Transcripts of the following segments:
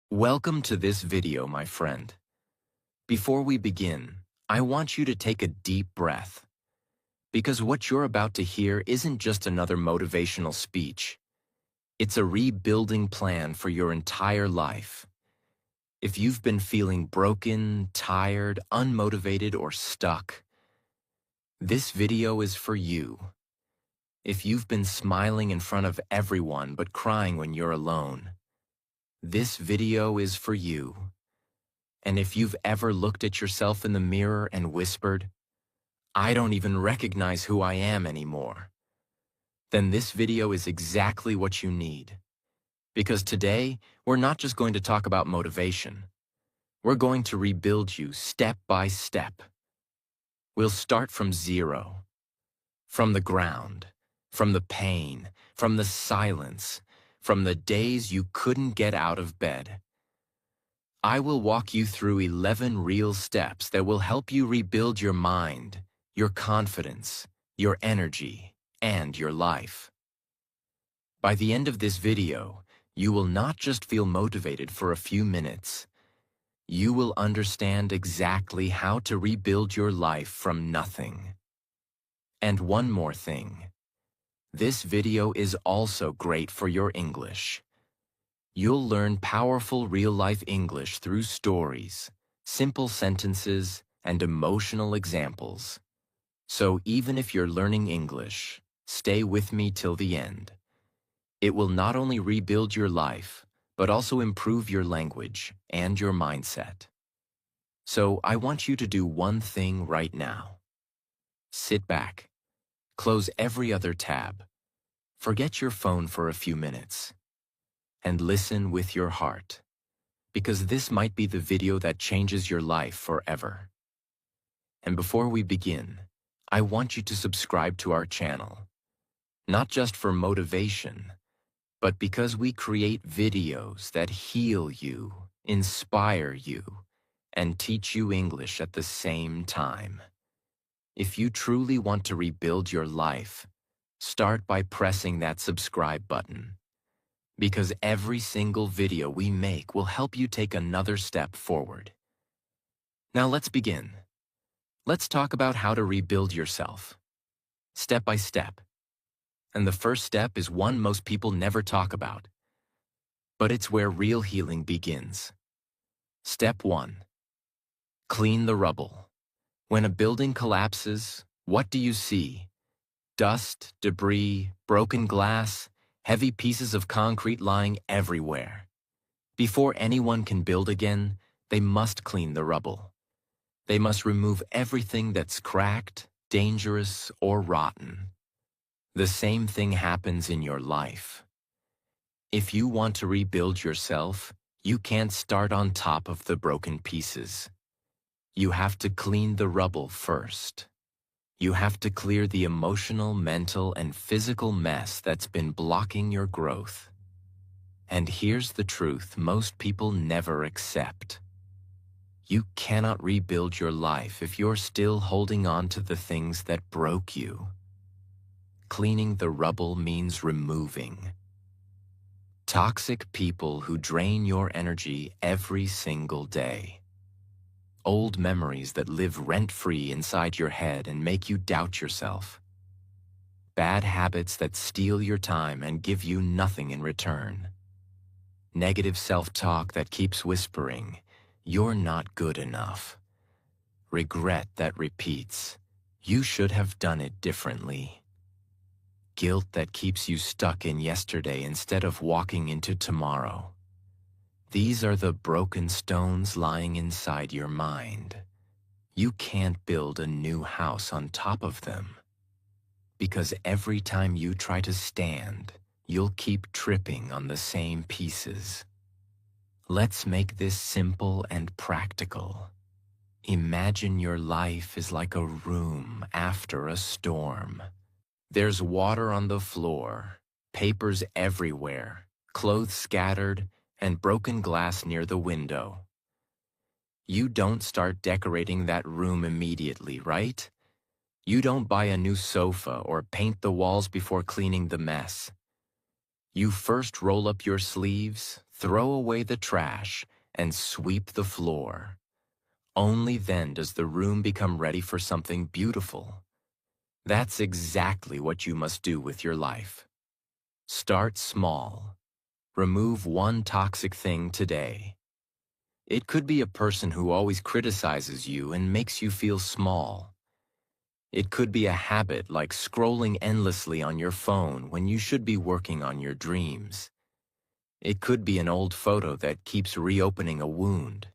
Welcome to this video, my friend. Before we begin, I want you to take a deep breath, because what you're about to hear isn't just another motivational speech. It's a rebuilding plan for your entire life. If you've been feeling broken, tired, unmotivated, or stuck, this video is for you. If you've been smiling in front of everyone but crying when you're alone, this video is for you. And if you've ever looked at yourself in the mirror and whispered, "I don't even recognize who I am anymore," then this video is exactly what you need. Because today, we're not just going to talk about motivation. We're going to rebuild you step by step. We'll start from zero, from the ground, from the pain, from the silence, from the days you couldn't get out of bed. I will walk you through 11 real steps that will help you rebuild your mind, your confidence, your energy, and your life. By the end of this video, you will not just feel motivated for a few minutes. You will understand exactly how to rebuild your life from nothing. And one more thing. This video is also great for your English. You'll learn powerful real-life English through stories, simple sentences, and emotional examples. So even if you're learning English, stay with me till the end. It will not only rebuild your life, but also improve your language and your mindset. So I want you to do one thing right now. Sit back, close every other tab, forget your phone for a few minutes, and listen with your heart, because this might be the video that changes your life forever. And before we begin, I want you to subscribe to our channel, not just for motivation, but because we create videos that heal you, inspire you, and teach you English at the same time. If you truly want to rebuild your life, start by pressing that subscribe button, because every single video we make will help you take another step forward. Now let's begin. Let's talk about how to rebuild yourself, step by step. And the first step is one most people never talk about, but it's where real healing begins. Step 1. Clean the rubble. When a building collapses, what do you see? Dust, debris, broken glass, heavy pieces of concrete lying everywhere. Before anyone can build again, they must clean the rubble. They must remove everything that's cracked, dangerous, or rotten. The same thing happens in your life. If you want to rebuild yourself, you can't start on top of the broken pieces. You have to clean the rubble first. You have to clear the emotional, mental, and physical mess that's been blocking your growth. And here's the truth most people never accept. You cannot rebuild your life if you're still holding on to the things that broke you. Cleaning the rubble means removing toxic people who drain your energy every single day. Old memories that live rent-free inside your head and make you doubt yourself. Bad habits that steal your time and give you nothing in return. Negative self-talk that keeps whispering, "You're not good enough." Regret that repeats, "You should have done it differently." Guilt that keeps you stuck in yesterday instead of walking into tomorrow. These are the broken stones lying inside your mind. You can't build a new house on top of them, because every time you try to stand, you'll keep tripping on the same pieces. Let's make this simple and practical. Imagine your life is like a room after a storm. There's water on the floor, papers everywhere, clothes scattered, and broken glass near the window. You don't start decorating that room immediately, right? You don't buy a new sofa or paint the walls before cleaning the mess. You first roll up your sleeves, throw away the trash, and sweep the floor. Only then does the room become ready for something beautiful. That's exactly what you must do with your life. Start small. Remove one toxic thing today. It could be a person who always criticizes you and makes you feel small. It could be a habit like scrolling endlessly on your phone when you should be working on your dreams. It could be an old photo that keeps reopening a wound.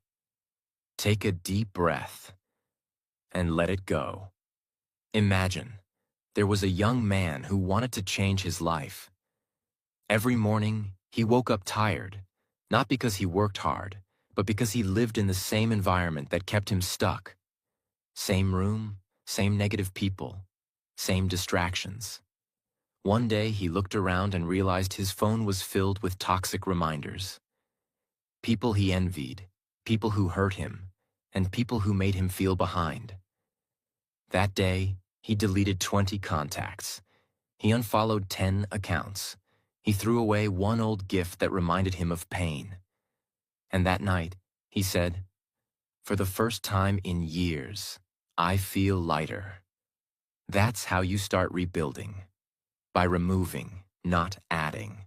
Take a deep breath and let it go. Imagine there was a young man who wanted to change his life. Every morning, he woke up tired, not because he worked hard, but because he lived in the same environment that kept him stuck. Same room, same negative people, same distractions. One day, he looked around and realized his phone was filled with toxic reminders. People he envied, people who hurt him, and people who made him feel behind. That day, he deleted 20 contacts. He unfollowed 10 accounts. He threw away one old gift that reminded him of pain. And that night, he said, "For the first time in years, I feel lighter." That's how you start rebuilding. By removing, not adding.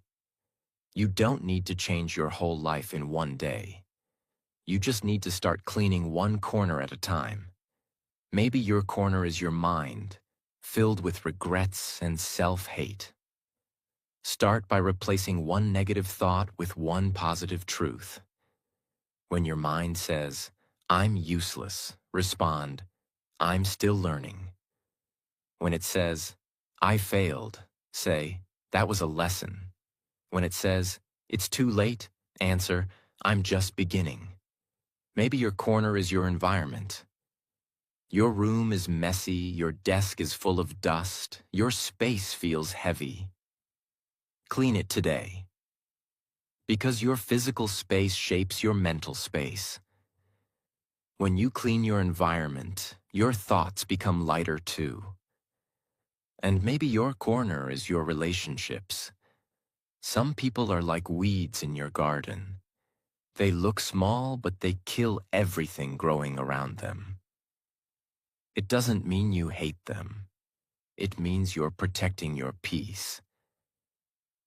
You don't need to change your whole life in one day. You just need to start cleaning one corner at a time. Maybe your corner is your mind, filled with regrets and self-hate. Start by replacing one negative thought with one positive truth. When your mind says, "I'm useless," respond, "I'm still learning." When it says, "I failed," say, "That was a lesson." When it says, "It's too late," answer, "I'm just beginning." Maybe your corner is your environment. Your room is messy, your desk is full of dust, your space feels heavy. Clean it today. Because your physical space shapes your mental space. When you clean your environment, your thoughts become lighter too. And maybe your corner is your relationships. Some people are like weeds in your garden. They look small, but they kill everything growing around them. It doesn't mean you hate them. It means you're protecting your peace.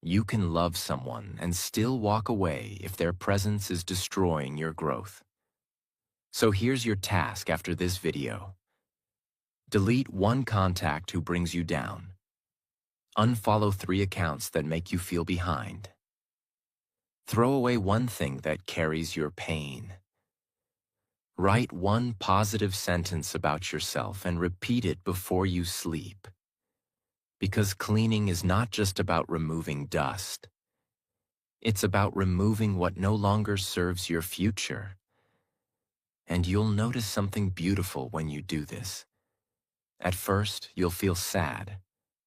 You can love someone and still walk away if their presence is destroying your growth. So here's your task after this video. Delete one contact who brings you down. Unfollow 3 accounts that make you feel behind. Throw away one thing that carries your pain. Write one positive sentence about yourself and repeat it before you sleep. Because cleaning is not just about removing dust. It's about removing what no longer serves your future. And you'll notice something beautiful when you do this. At first, you'll feel sad,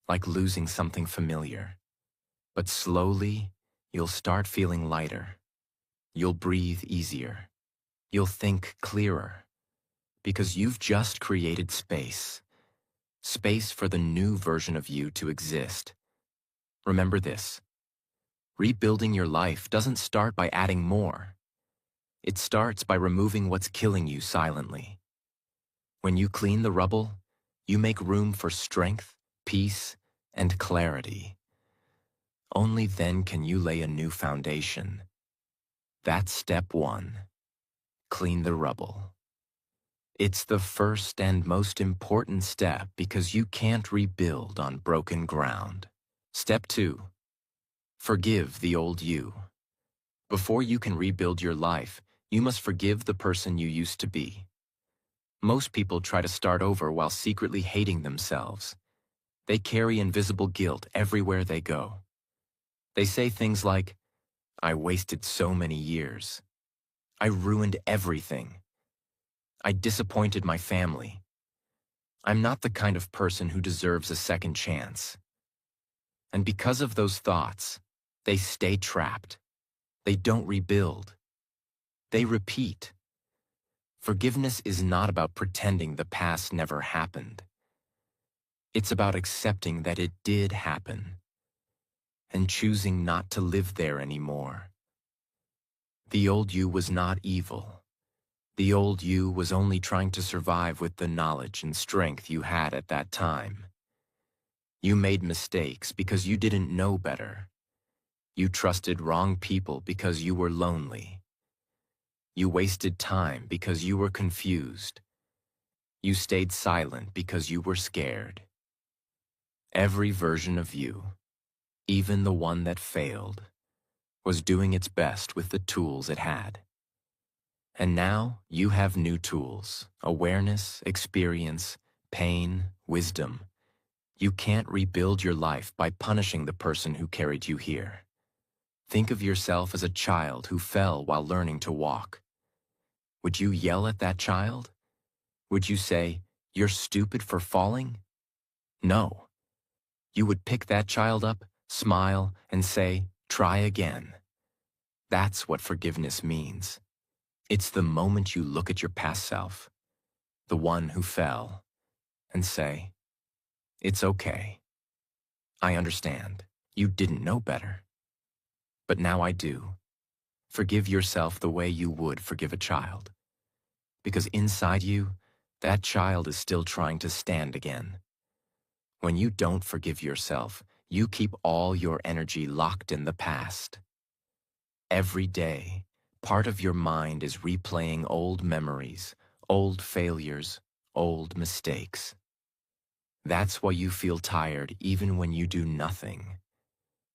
like losing something familiar. But slowly, you'll start feeling lighter. You'll breathe easier. You'll think clearer. Because you've just created space. Space for the new version of you to exist. Remember this. Rebuilding your life doesn't start by adding more. It starts by removing what's killing you silently. When you clean the rubble, you make room for strength, peace, and clarity. Only then can you lay a new foundation. That's step 1. Clean the rubble. It's the first and most important step because you can't rebuild on broken ground. Step 2. Forgive the old you. Before you can rebuild your life, you must forgive the person you used to be. Most people try to start over while secretly hating themselves. They carry invisible guilt everywhere they go. They say things like, "I wasted so many years. I ruined everything. I disappointed my family. I'm not the kind of person who deserves a second chance." And because of those thoughts, they stay trapped. They don't rebuild. They repeat. Forgiveness is not about pretending the past never happened. It's about accepting that it did happen. and choosing not to live there anymore. The old you was not evil. The old you was only trying to survive with the knowledge and strength you had at that time. You made mistakes because you didn't know better. You trusted wrong people because you were lonely. You wasted time because you were confused. You stayed silent because you were scared. Every version of you, even the one that failed, was doing its best with the tools it had. And now you have new tools: awareness, experience, pain, wisdom. You can't rebuild your life by punishing the person who carried you here. Think of yourself as a child who fell while learning to walk. Would you yell at that child? Would you say, "You're stupid for falling"? No. You would pick that child up, smile, and say, "Try again." That's what forgiveness means. It's the moment you look at your past self, the one who fell, and say, "It's okay. I understand. You didn't know better. But now I do." Forgive yourself the way you would forgive a child. Because inside you, that child is still trying to stand again. When you don't forgive yourself, you keep all your energy locked in the past. Every day, part of your mind is replaying old memories, old failures, old mistakes. That's why you feel tired even when you do nothing.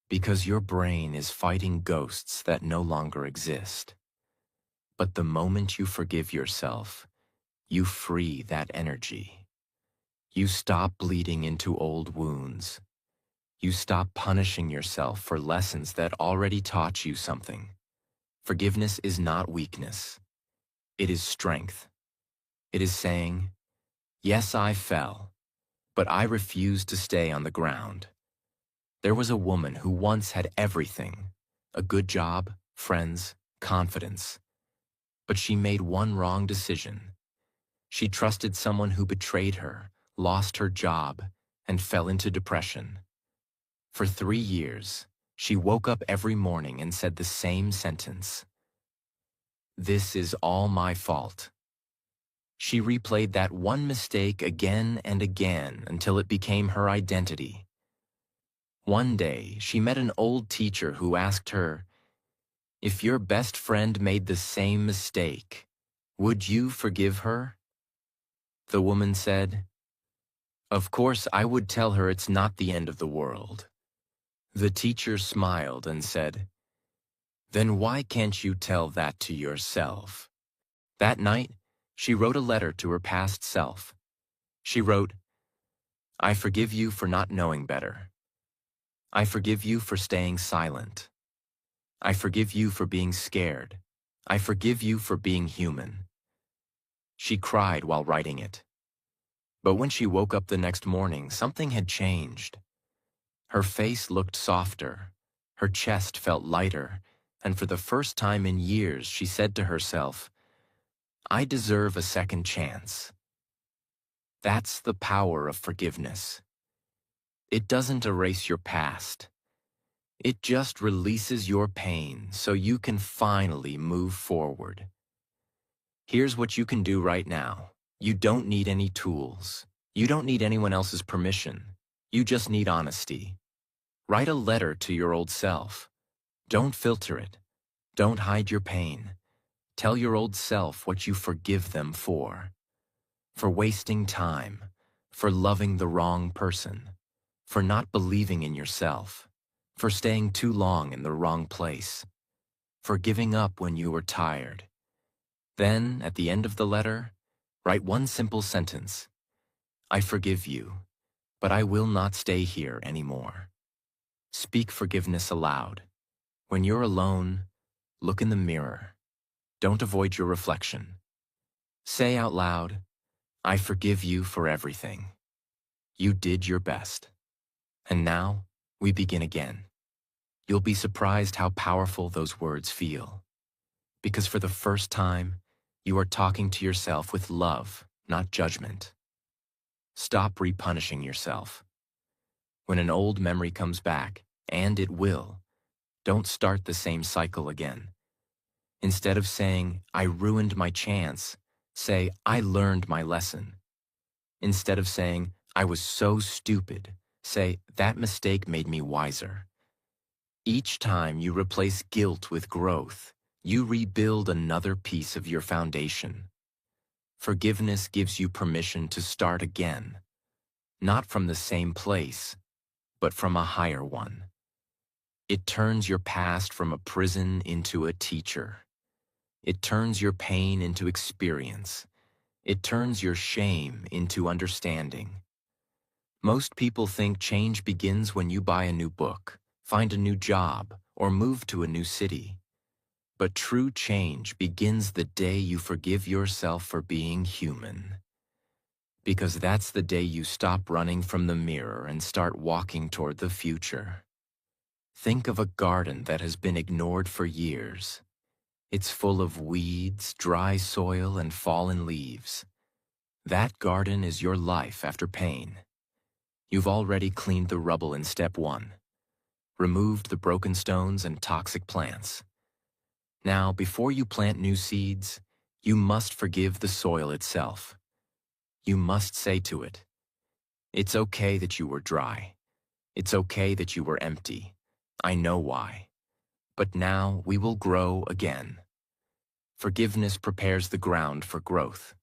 Because your brain is fighting ghosts that no longer exist. But the moment you forgive yourself, you free that energy. You stop bleeding into old wounds. You stop punishing yourself for lessons that already taught you something. Forgiveness is not weakness. It is strength. It is saying, "Yes, I fell, but I refuse to stay on the ground." There was a woman who once had everything: a good job, friends, confidence. But she made one wrong decision. She trusted someone who betrayed her, lost her job, and fell into depression. For 3 years, she woke up every morning and said the same sentence: "This is all my fault." She replayed that one mistake again and again until it became her identity. One day, she met an old teacher who asked her, "If your best friend made the same mistake, would you forgive her?" The woman said, "Of course I would tell her it's not the end of the world." The teacher smiled and said, "Then why can't you tell that to yourself?" That night, she wrote a letter to her past self. She wrote, "I forgive you for not knowing better. I forgive you for staying silent. I forgive you for being scared. I forgive you for being human." She cried while writing it. But when she woke up the next morning, something had changed. Her face looked softer, her chest felt lighter, and for the first time in years she said to herself, "I deserve a second chance." That's the power of forgiveness. It doesn't erase your past. It just releases your pain so you can finally move forward. Here's what you can do right now. You don't need any tools. You don't need anyone else's permission. You just need honesty. Write a letter to your old self. Don't filter it. Don't hide your pain. Tell your old self what you forgive them for wasting time, for loving the wrong person, for not believing in yourself, for staying too long in the wrong place, for giving up when you were tired. Then, at the end of the letter, write one simple sentence: "I forgive you, but I will not stay here anymore." Speak forgiveness aloud. When you're alone, look in the mirror. Don't avoid your reflection. Say out loud, "I forgive you for everything. You did your best." And now, we begin again. You'll be surprised how powerful those words feel. Because for the first time, you are talking to yourself with love, not judgment. Stop repunishing yourself. When an old memory comes back, and it will. Don't start the same cycle again. Instead of saying, I ruined my chance, say, I learned my lesson. Instead of saying, I was so stupid, say, that mistake made me wiser. Each time you replace guilt with growth, you rebuild another piece of your foundation. Forgiveness gives you permission to start again, not from the same place, but from a higher one. It turns your past from a prison into a teacher. It turns your pain into experience. It turns your shame into understanding. Most people think change begins when you buy a new book, find a new job, or move to a new city. But true change begins the day you forgive yourself for being human. Because that's the day you stop running from the mirror and start walking toward the future. Think of a garden that has been ignored for years. It's full of weeds, dry soil, and fallen leaves. That garden is your life after pain. You've already cleaned the rubble in step 1, removed the broken stones and toxic plants. Now, before you plant new seeds, you must forgive the soil itself. You must say to it, it's okay that you were dry. It's okay that you were empty. I know why. But now we will grow again. Forgiveness prepares the ground for growth.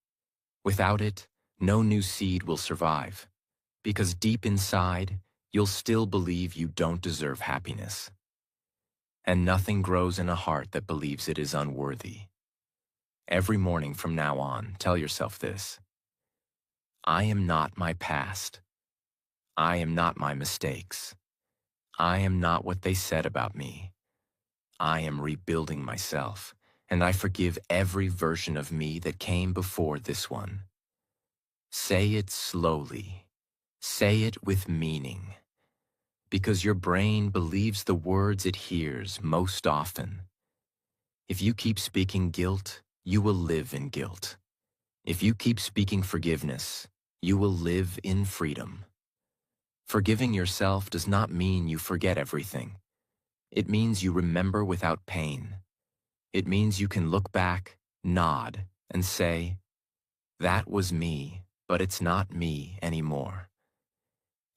Without it, no new seed will survive, because deep inside, you'll still believe you don't deserve happiness. And nothing grows in a heart that believes it is unworthy. Every morning from now on, tell yourself this: I am not my past. I am not my mistakes. I am not what they said about me. I am rebuilding myself, and I forgive every version of me that came before this one. Say it slowly. Say it with meaning. Because your brain believes the words it hears most often. If you keep speaking guilt, you will live in guilt. If you keep speaking forgiveness, you will live in freedom. Forgiving yourself does not mean you forget everything. It means you remember without pain. It means you can look back, nod, and say, that was me, but it's not me anymore.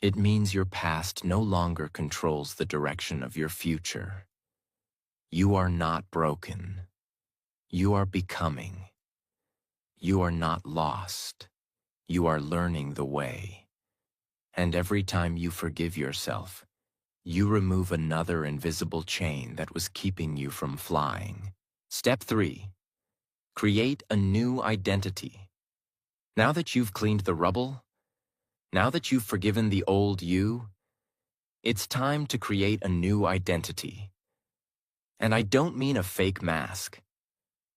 It means your past no longer controls the direction of your future. You are not broken. You are becoming. You are not lost. You are learning the way. And every time you forgive yourself, you remove another invisible chain that was keeping you from flying. Step 3. Create a new identity. Now that you've cleaned the rubble, now that you've forgiven the old you, it's time to create a new identity. And I don't mean a fake mask.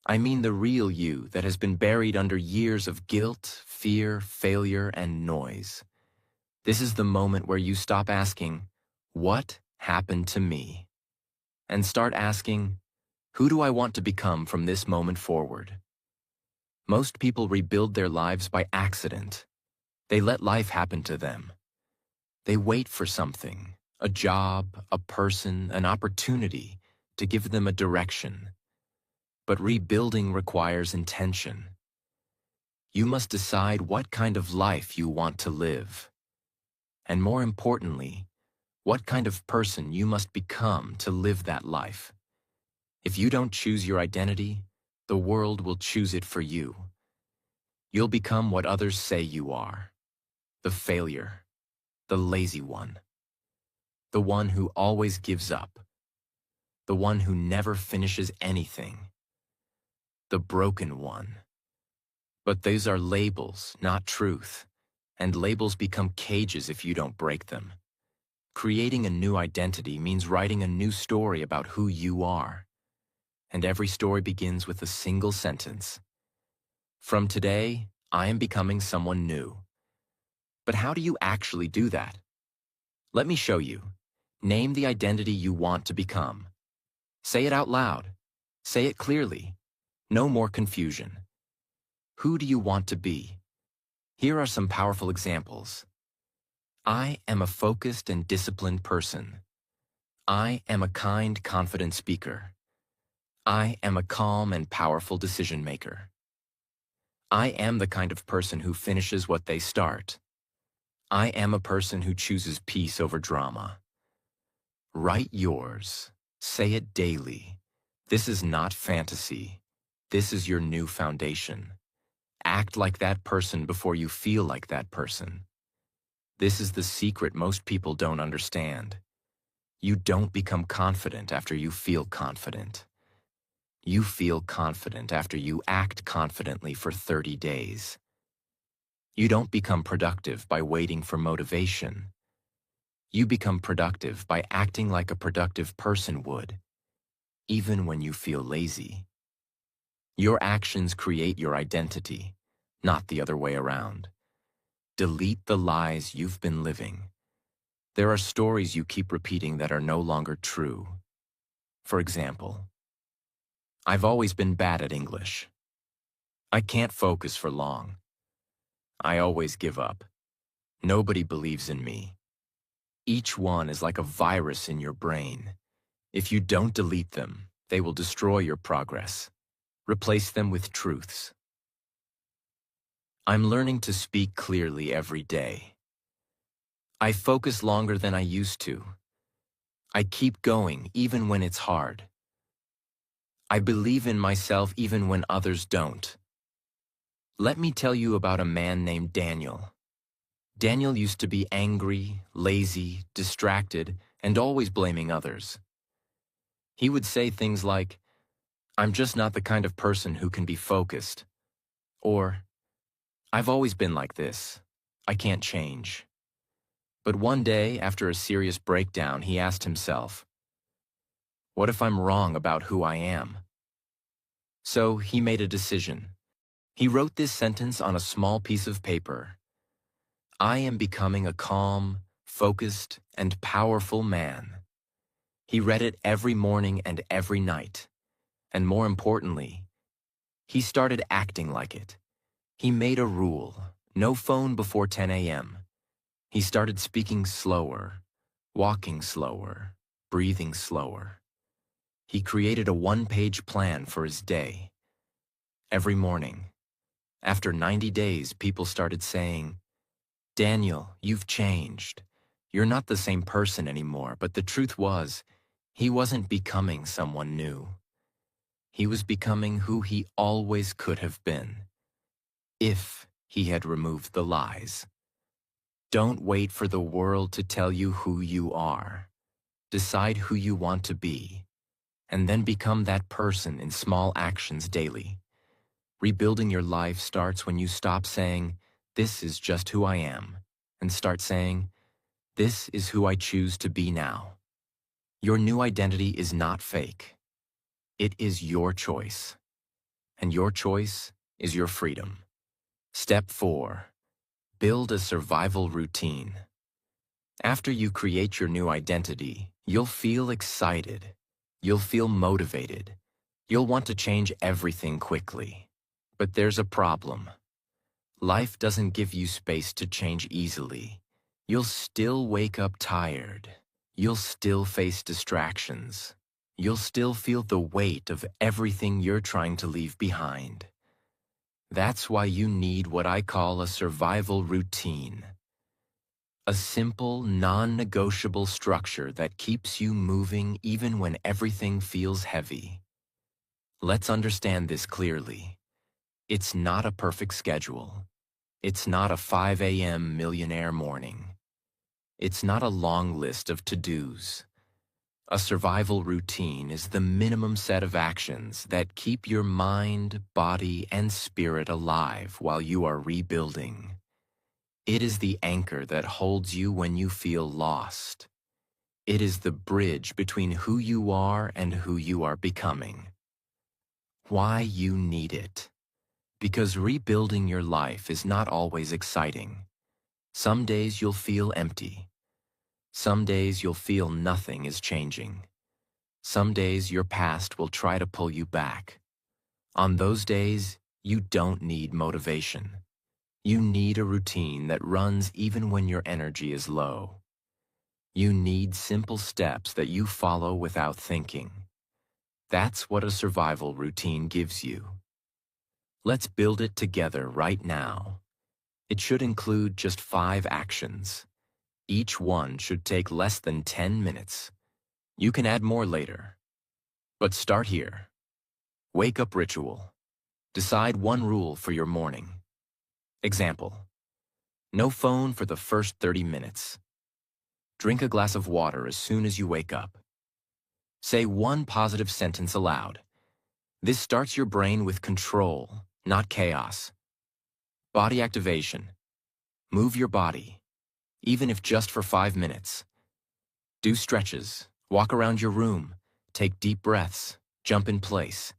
I mean the real you that has been buried under years of guilt, fear, failure, and noise. This is the moment where you stop asking, what happened to me? And start asking, who do I want to become from this moment forward? Most people rebuild their lives by accident. They let life happen to them. They wait for something, a job, a person, an opportunity, to give them a direction. But rebuilding requires intention. You must decide what kind of life you want to live. And more importantly, what kind of person you must become to live that life. If you don't choose your identity, the world will choose it for you. You'll become what others say you are: the failure, the lazy one, the one who always gives up, the one who never finishes anything, the broken one. But these are labels, not truth, and labels become cages if you don't break them. Creating a new identity means writing a new story about who you are. And every story begins with a single sentence. From today, I am becoming someone new. But how do you actually do that? Let me show you. Name the identity you want to become. Say it out loud. Say it clearly. No more confusion. Who do you want to be? Here are some powerful examples. I am a focused and disciplined person. I am a kind, confident speaker. I am a calm and powerful decision maker. I am the kind of person who finishes what they start. I am a person who chooses peace over drama. Write yours. Say it daily. This is not fantasy. This is your new foundation. Act like that person before you feel like that person. This is the secret most people don't understand. You don't become confident after you feel confident. You feel confident after you act confidently for 30 days. You don't become productive by waiting for motivation. You become productive by acting like a productive person would, even when you feel lazy. Your actions create your identity, not the other way around. Delete the lies you've been living. There are stories you keep repeating that are no longer true. For example, I've always been bad at English. I can't focus for long. I always give up. Nobody believes in me. Each one is like a virus in your brain. If you don't delete them, they will destroy your progress. Replace them with truths. I'm learning to speak clearly every day. I focus longer than I used to. I keep going even when it's hard. I believe in myself even when others don't. Let me tell you about a man named Daniel. Daniel used to be angry, lazy, distracted, and always blaming others. He would say things like, "I'm just not the kind of person who can be focused," or, "I've always been like this. I can't change." But one day, after a serious breakdown, he asked himself, "What if I'm wrong about who I am?" So he made a decision. He wrote this sentence on a small piece of paper. I am becoming a calm, focused, and powerful man. He read it every morning and every night. And more importantly, he started acting like it. He made a rule: no phone before 10 a.m. He started speaking slower, walking slower, breathing slower. He created a one-page plan for his day. Every morning, after 90 days, people started saying, "Daniel, you've changed. You're not the same person anymore." But the truth was, he wasn't becoming someone new. He was becoming who he always could have been, if he had removed the lies. Don't wait for the world to tell you who you are. Decide who you want to be, and then become that person in small actions daily. Rebuilding your life starts when you stop saying, "This is just who I am," and start saying, "This is who I choose to be now." Your new identity is not fake. It is your choice. And your choice is your freedom. Step 4. Build a survival routine. After you create your new identity, you'll feel excited. You'll feel motivated. You'll want to change everything quickly. But there's a problem. Life doesn't give you space to change easily. You'll still wake up tired. You'll still face distractions. You'll still feel the weight of everything you're trying to leave behind. That's why you need what I call a survival routine. A simple, non-negotiable structure that keeps you moving even when everything feels heavy. Let's understand this clearly. It's not a perfect schedule. It's not a 5 a.m. millionaire morning. It's not a long list of to-dos. A survival routine is the minimum set of actions that keep your mind, body, and spirit alive while you are rebuilding. It is the anchor that holds you when you feel lost. It is the bridge between who you are and who you are becoming. Why you need it? Because rebuilding your life is not always exciting. Some days you'll feel empty. Some days you'll feel nothing is changing. Some days your past will try to pull you back. On those days, you don't need motivation. You need a routine that runs even when your energy is low. You need simple steps that you follow without thinking. That's what a survival routine gives you. Let's build it together right now. It should include just 5 actions. Each one should take less than 10 minutes. You can add more later. But start here. Wake up ritual. Decide one rule for your morning. Example: no phone for the first 30 minutes. Drink a glass of water as soon as you wake up. Say one positive sentence aloud. This starts your brain with control, not chaos. Body activation. Move your body, even if just for 5 minutes. Do stretches, walk around your room, take deep breaths, jump in place.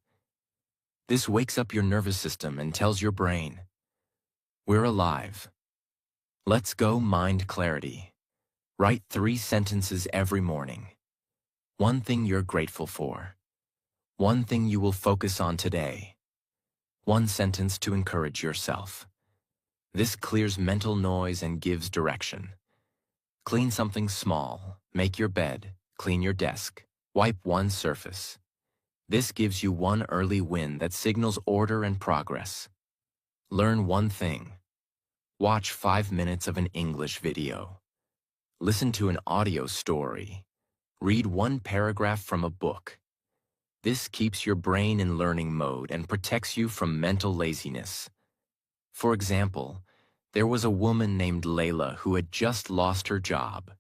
This wakes up your nervous system and tells your brain, we're alive. Let's go mind clarity. Write 3 sentences every morning. One thing you're grateful for. One thing you will focus on today. One sentence to encourage yourself. This clears mental noise and gives direction. Clean something small. Make your bed. Clean your desk. Wipe one surface. This gives you one early win that signals order and progress. Learn one thing. Watch 5 minutes of an English video. Listen to an audio story. Read one paragraph from a book. This keeps your brain in learning mode and protects you from mental laziness. For example, there was a woman named Layla who had just lost her job.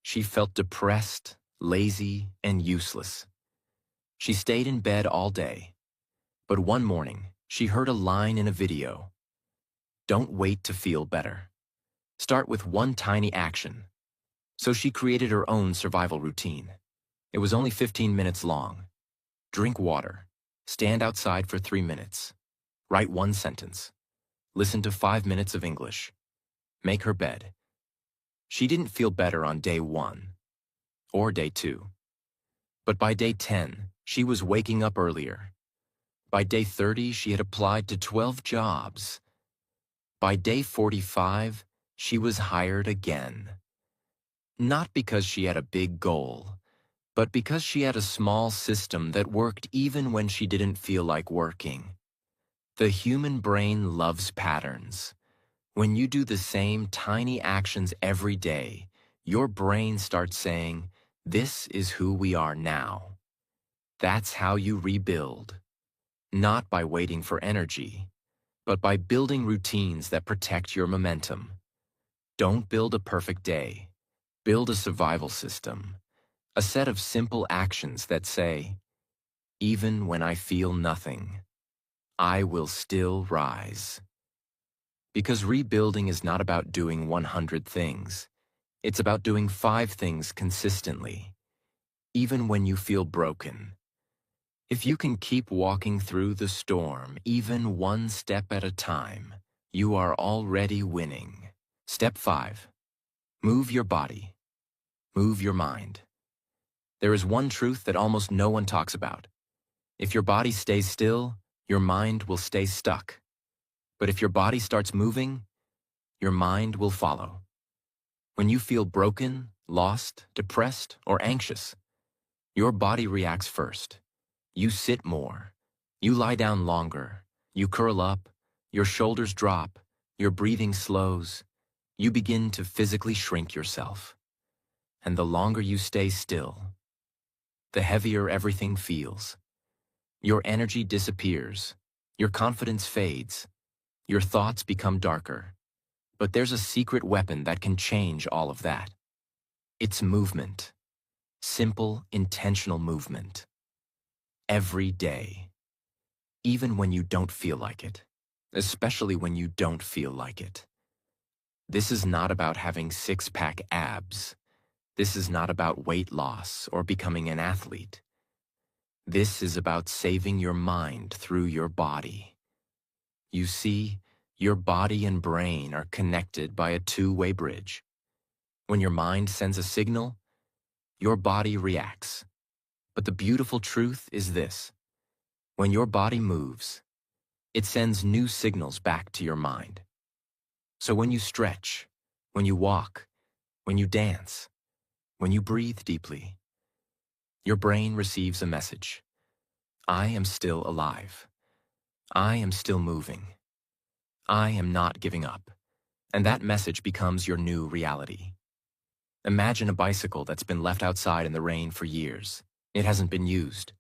She felt depressed, lazy, and useless. She stayed in bed all day. But one morning, she heard a line in a video. Don't wait to feel better. Start with one tiny action. So she created her own survival routine. It was only 15 minutes long. Drink water. Stand outside for 3 minutes. Write one sentence. Listen to 5 minutes of English. Make her bed. She didn't feel better on day 1 or day 2. But by day 10, she was waking up earlier. By day 30, she had applied to 12 jobs. By day 45, she was hired again. Not because she had a big goal, but because she had a small system that worked even when she didn't feel like working. The human brain loves patterns. When you do the same tiny actions every day, your brain starts saying, this is who we are now. That's how you rebuild. Not by waiting for energy, but by building routines that protect your momentum. Don't build a perfect day. Build a survival system. A set of simple actions that say, even when I feel nothing, I will still rise. Because rebuilding is not about doing 100 things. It's about doing 5 things consistently, even when you feel broken. If you can keep walking through the storm, even one step at a time, you are already winning. Step 5. Move your body. Move your mind. There is one truth that almost no one talks about. If your body stays still, your mind will stay stuck. But if your body starts moving, your mind will follow. When you feel broken, lost, depressed, or anxious, your body reacts first. You sit more. You lie down longer. You curl up. Your shoulders drop. Your breathing slows. You begin to physically shrink yourself. And the longer you stay still, the heavier everything feels. Your energy disappears. Your confidence fades. Your thoughts become darker. But there's a secret weapon that can change all of that. It's movement. Simple, intentional movement. Every day. Even when you don't feel like it. Especially when you don't feel like it. This is not about having 6-pack abs. This is not about weight loss or becoming an athlete. This is about saving your mind through your body. You see, your body and brain are connected by a two-way bridge. When your mind sends a signal, your body reacts. But the beautiful truth is this. When your body moves, it sends new signals back to your mind. So when you stretch, when you walk, when you dance, When you breathe deeply, your brain receives a message. I am still alive. I am still moving. I am not giving up. And that message becomes your new reality. Imagine a bicycle that's been left outside in the rain for years. It hasn't been used.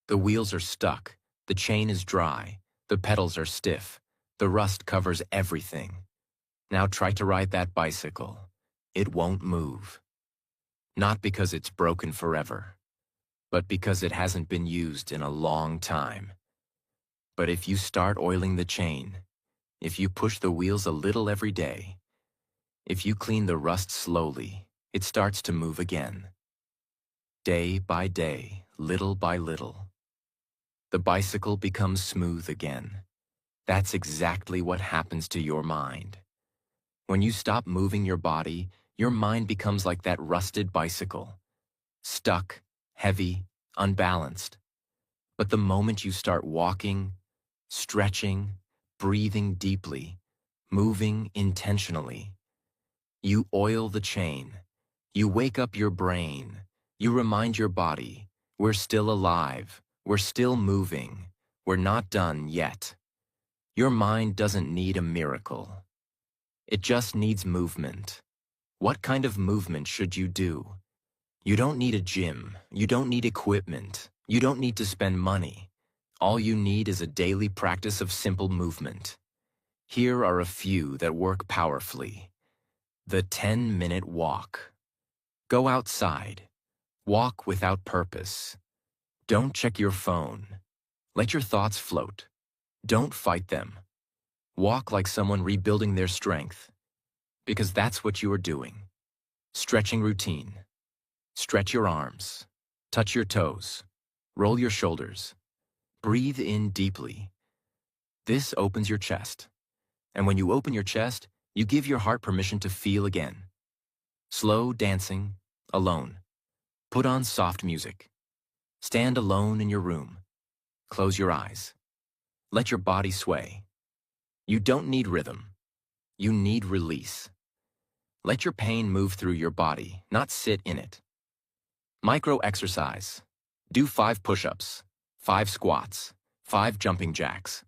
The wheels are stuck. The chain is dry. The pedals are stiff. The rust covers everything. Now try to ride that bicycle. It won't move. Not because it's broken forever, but because it hasn't been used in a long time. But if you start oiling the chain, if you push the wheels a little every day, if you clean the rust slowly, it starts to move again. Day by day, little by little, the bicycle becomes smooth again. That's exactly what happens to your mind. When you stop moving your body, your mind becomes like that rusted bicycle, stuck, heavy, unbalanced. But the moment you start walking, stretching, breathing deeply, moving intentionally, you oil the chain. You wake up your brain. You remind your body, we're still alive. We're still moving. We're not done yet. Your mind doesn't need a miracle. It just needs movement. What kind of movement should you do? You don't need a gym. You don't need equipment. You don't need to spend money. All you need is a daily practice of simple movement. Here are a few that work powerfully. The 10-minute walk. Go outside. Walk without purpose. Don't check your phone. Let your thoughts float. Don't fight them. Walk like someone rebuilding their strength. Because that's what you are doing. Stretching routine. Stretch your arms. Touch your toes. Roll your shoulders. Breathe in deeply. This opens your chest. And when you open your chest, you give your heart permission to feel again. Slow dancing, alone. Put on soft music. Stand alone in your room. Close your eyes. Let your body sway. You don't need rhythm. You need release. Let your pain move through your body, not sit in it. Micro exercise. Do 5 push-ups, 5 squats, 5 jumping jacks.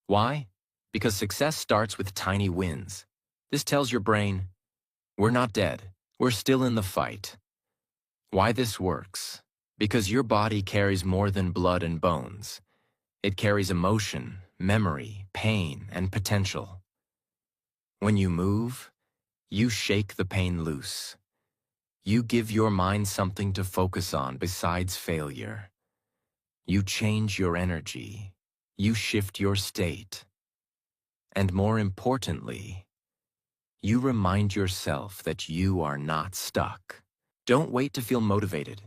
Why? Because success starts with tiny wins. This tells your brain, we're not dead. We're still in the fight. Why this works? Because your body carries more than blood and bones. It carries emotion, memory, pain, and potential. When you move, you shake the pain loose. You give your mind something to focus on besides failure. You change your energy. You shift your state. And more importantly, you remind yourself that you are not stuck. Don't wait to feel motivated.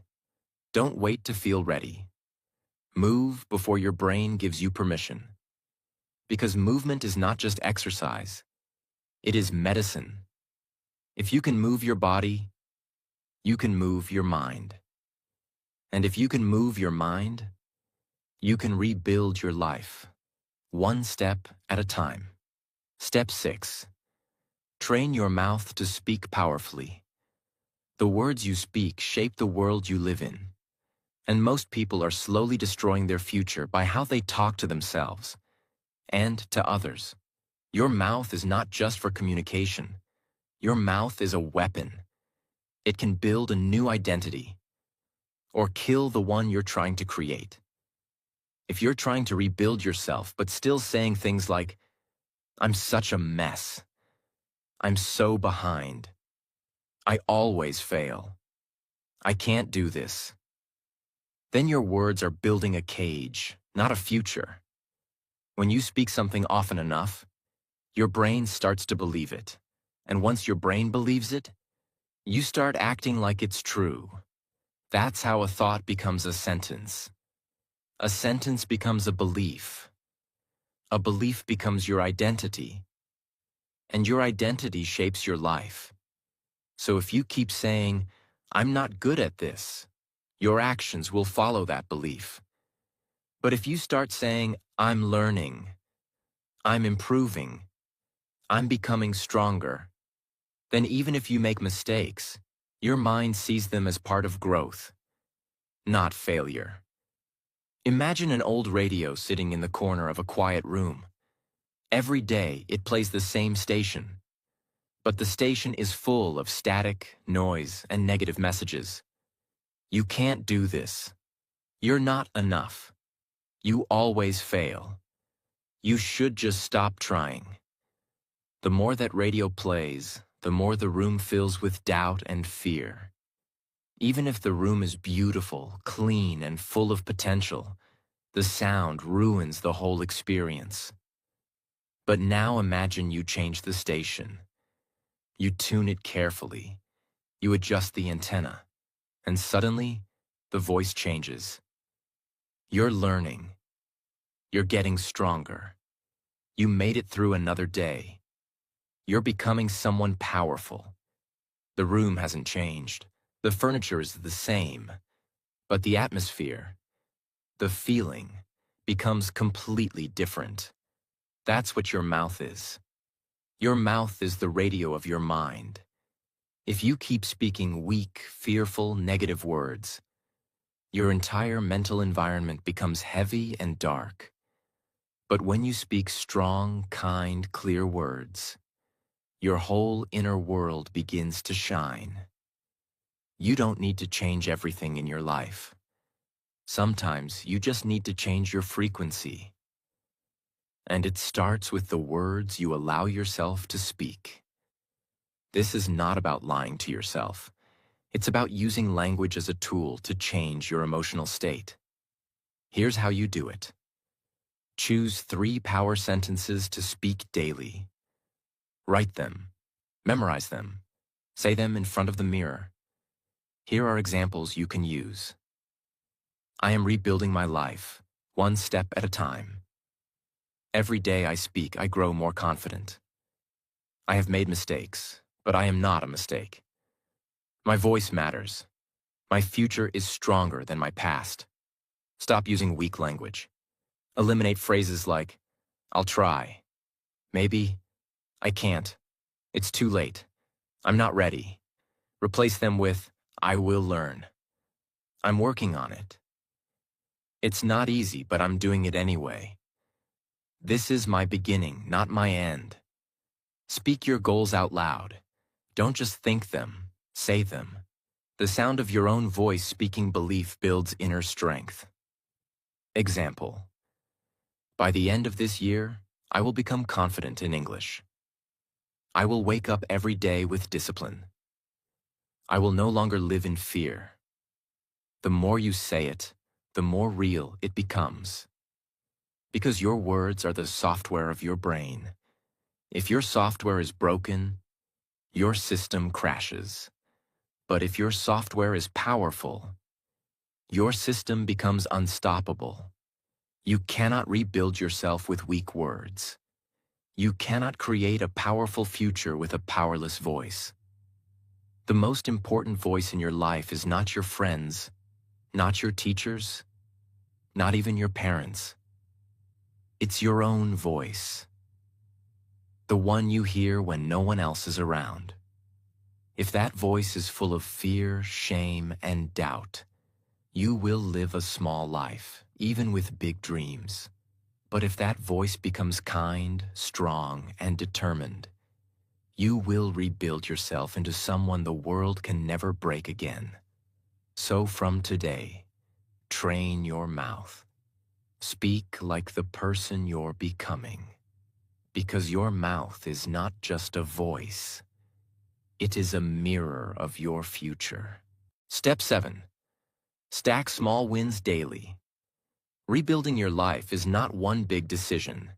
Don't wait to feel ready. Move before your brain gives you permission. Because movement is not just exercise. It is medicine. If you can move your body, you can move your mind. And if you can move your mind, you can rebuild your life, one step at a time. Step 6. Train your mouth to speak powerfully. The words you speak shape the world you live in. And most people are slowly destroying their future by how they talk to themselves and to others. Your mouth is not just for communication. Your mouth is a weapon. It can build a new identity or kill the one you're trying to create. If you're trying to rebuild yourself but still saying things like, I'm such a mess. I'm so behind. I always fail. I can't do this. Then your words are building a cage, not a future. When you speak something often enough, your brain starts to believe it. And once your brain believes it, you start acting like it's true. That's how a thought becomes a sentence. A sentence becomes a belief. A belief becomes your identity. And your identity shapes your life. So if you keep saying, I'm not good at this, your actions will follow that belief. But if you start saying, I'm learning, I'm improving, I'm becoming stronger, then even if you make mistakes, Your mind sees them as part of growth, not failure. Imagine an old radio sitting in the corner of a quiet room. Every day, it plays the same station. But the station is full of static, noise, and negative messages. You can't do this. You're not enough. You always fail. You should just stop trying. The more that radio plays, the more the room fills with doubt and fear. Even if the room is beautiful, clean, and full of potential, the sound ruins the whole experience. But now imagine you change the station. You tune it carefully. You adjust the antenna. And suddenly, the voice changes. You're learning. You're getting stronger. You made it through another day. You're becoming someone powerful. The room hasn't changed. The furniture is the same. But the atmosphere, the feeling, becomes completely different. That's what your mouth is. Your mouth is the radio of your mind. If you keep speaking weak, fearful, negative words, your entire mental environment becomes heavy and dark. But when you speak strong, kind, clear words, your whole inner world begins to shine. You don't need to change everything in your life. Sometimes you just need to change your frequency. And it starts with the words you allow yourself to speak. This is not about lying to yourself. It's about using language as a tool to change your emotional state. Here's how you do it. Choose 3 power sentences to speak daily. Write them. Memorize them. Say them in front of the mirror. Here are examples you can use. I am rebuilding my life, one step at a time. Every day I speak, I grow more confident. I have made mistakes, but I am not a mistake. My voice matters. My future is stronger than my past. Stop using weak language. Eliminate phrases like, I'll try. Maybe. I can't. It's too late. I'm not ready. Replace them with, I will learn. I'm working on it. It's not easy, but I'm doing it anyway. This is my beginning, not my end. Speak your goals out loud. Don't just think them, say them. The sound of your own voice speaking belief builds inner strength. Example. By the end of this year, I will become confident in English. I will wake up every day with discipline. I will no longer live in fear. The more you say it, the more real it becomes. Because your words are the software of your brain. If your software is broken, your system crashes. But if your software is powerful, your system becomes unstoppable. You cannot rebuild yourself with weak words. You cannot create a powerful future with a powerless voice. The most important voice in your life is not your friends, not your teachers, not even your parents. It's your own voice. The one you hear when no one else is around. If that voice is full of fear, shame, and doubt, you will live a small life, even with big dreams. But if that voice becomes kind, strong, and determined, you will rebuild yourself into someone the world can never break again. So from today, train your mouth. Speak like the person you're becoming. Because your mouth is not just a voice. It is a mirror of your future. Step 7. Stack small wins daily. Rebuilding your life is not one big decision.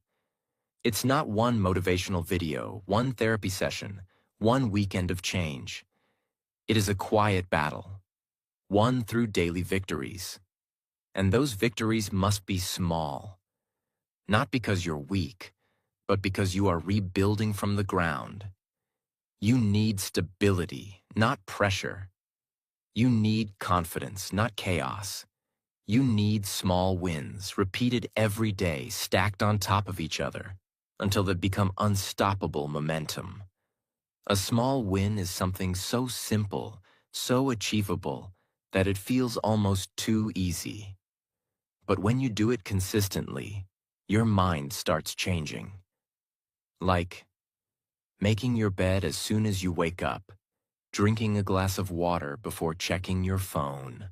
It's not one motivational video, one therapy session, one weekend of change. It is a quiet battle, won through daily victories. And those victories must be small. Not because you're weak, but because you are rebuilding from the ground. You need stability, not pressure. You need confidence, not chaos. You need small wins, repeated every day, stacked on top of each other, until they become unstoppable momentum. A small win is something so simple so achievable that it feels almost too easy. But when you do it consistently, your mind starts changing. Like making your bed as soon as you wake up, drinking a glass of water before checking your phone,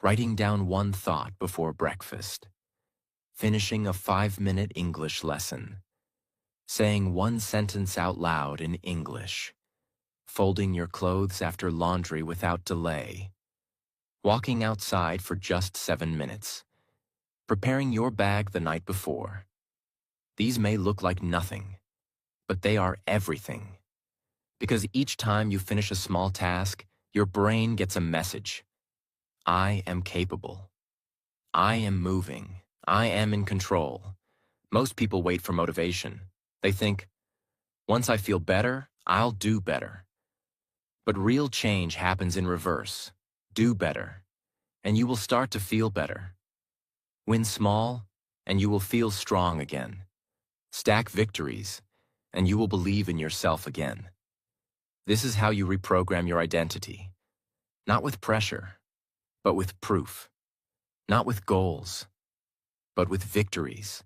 writing down one thought before breakfast, finishing a 5-minute English lesson, saying one sentence out loud in English, folding your clothes after laundry without delay, walking outside for just 7 minutes, preparing your bag the night before. These may look like nothing, but they are everything. Because each time you finish a small task, your brain gets a message. I am capable. I am moving. I am in control. Most people wait for motivation. They think, once I feel better, I'll do better. But real change happens in reverse. Do better, and you will start to feel better. Win small, and you will feel strong again. Stack victories, and you will believe in yourself again. This is how you reprogram your identity. Not with pressure, but with proof. Not with goals, but with victories.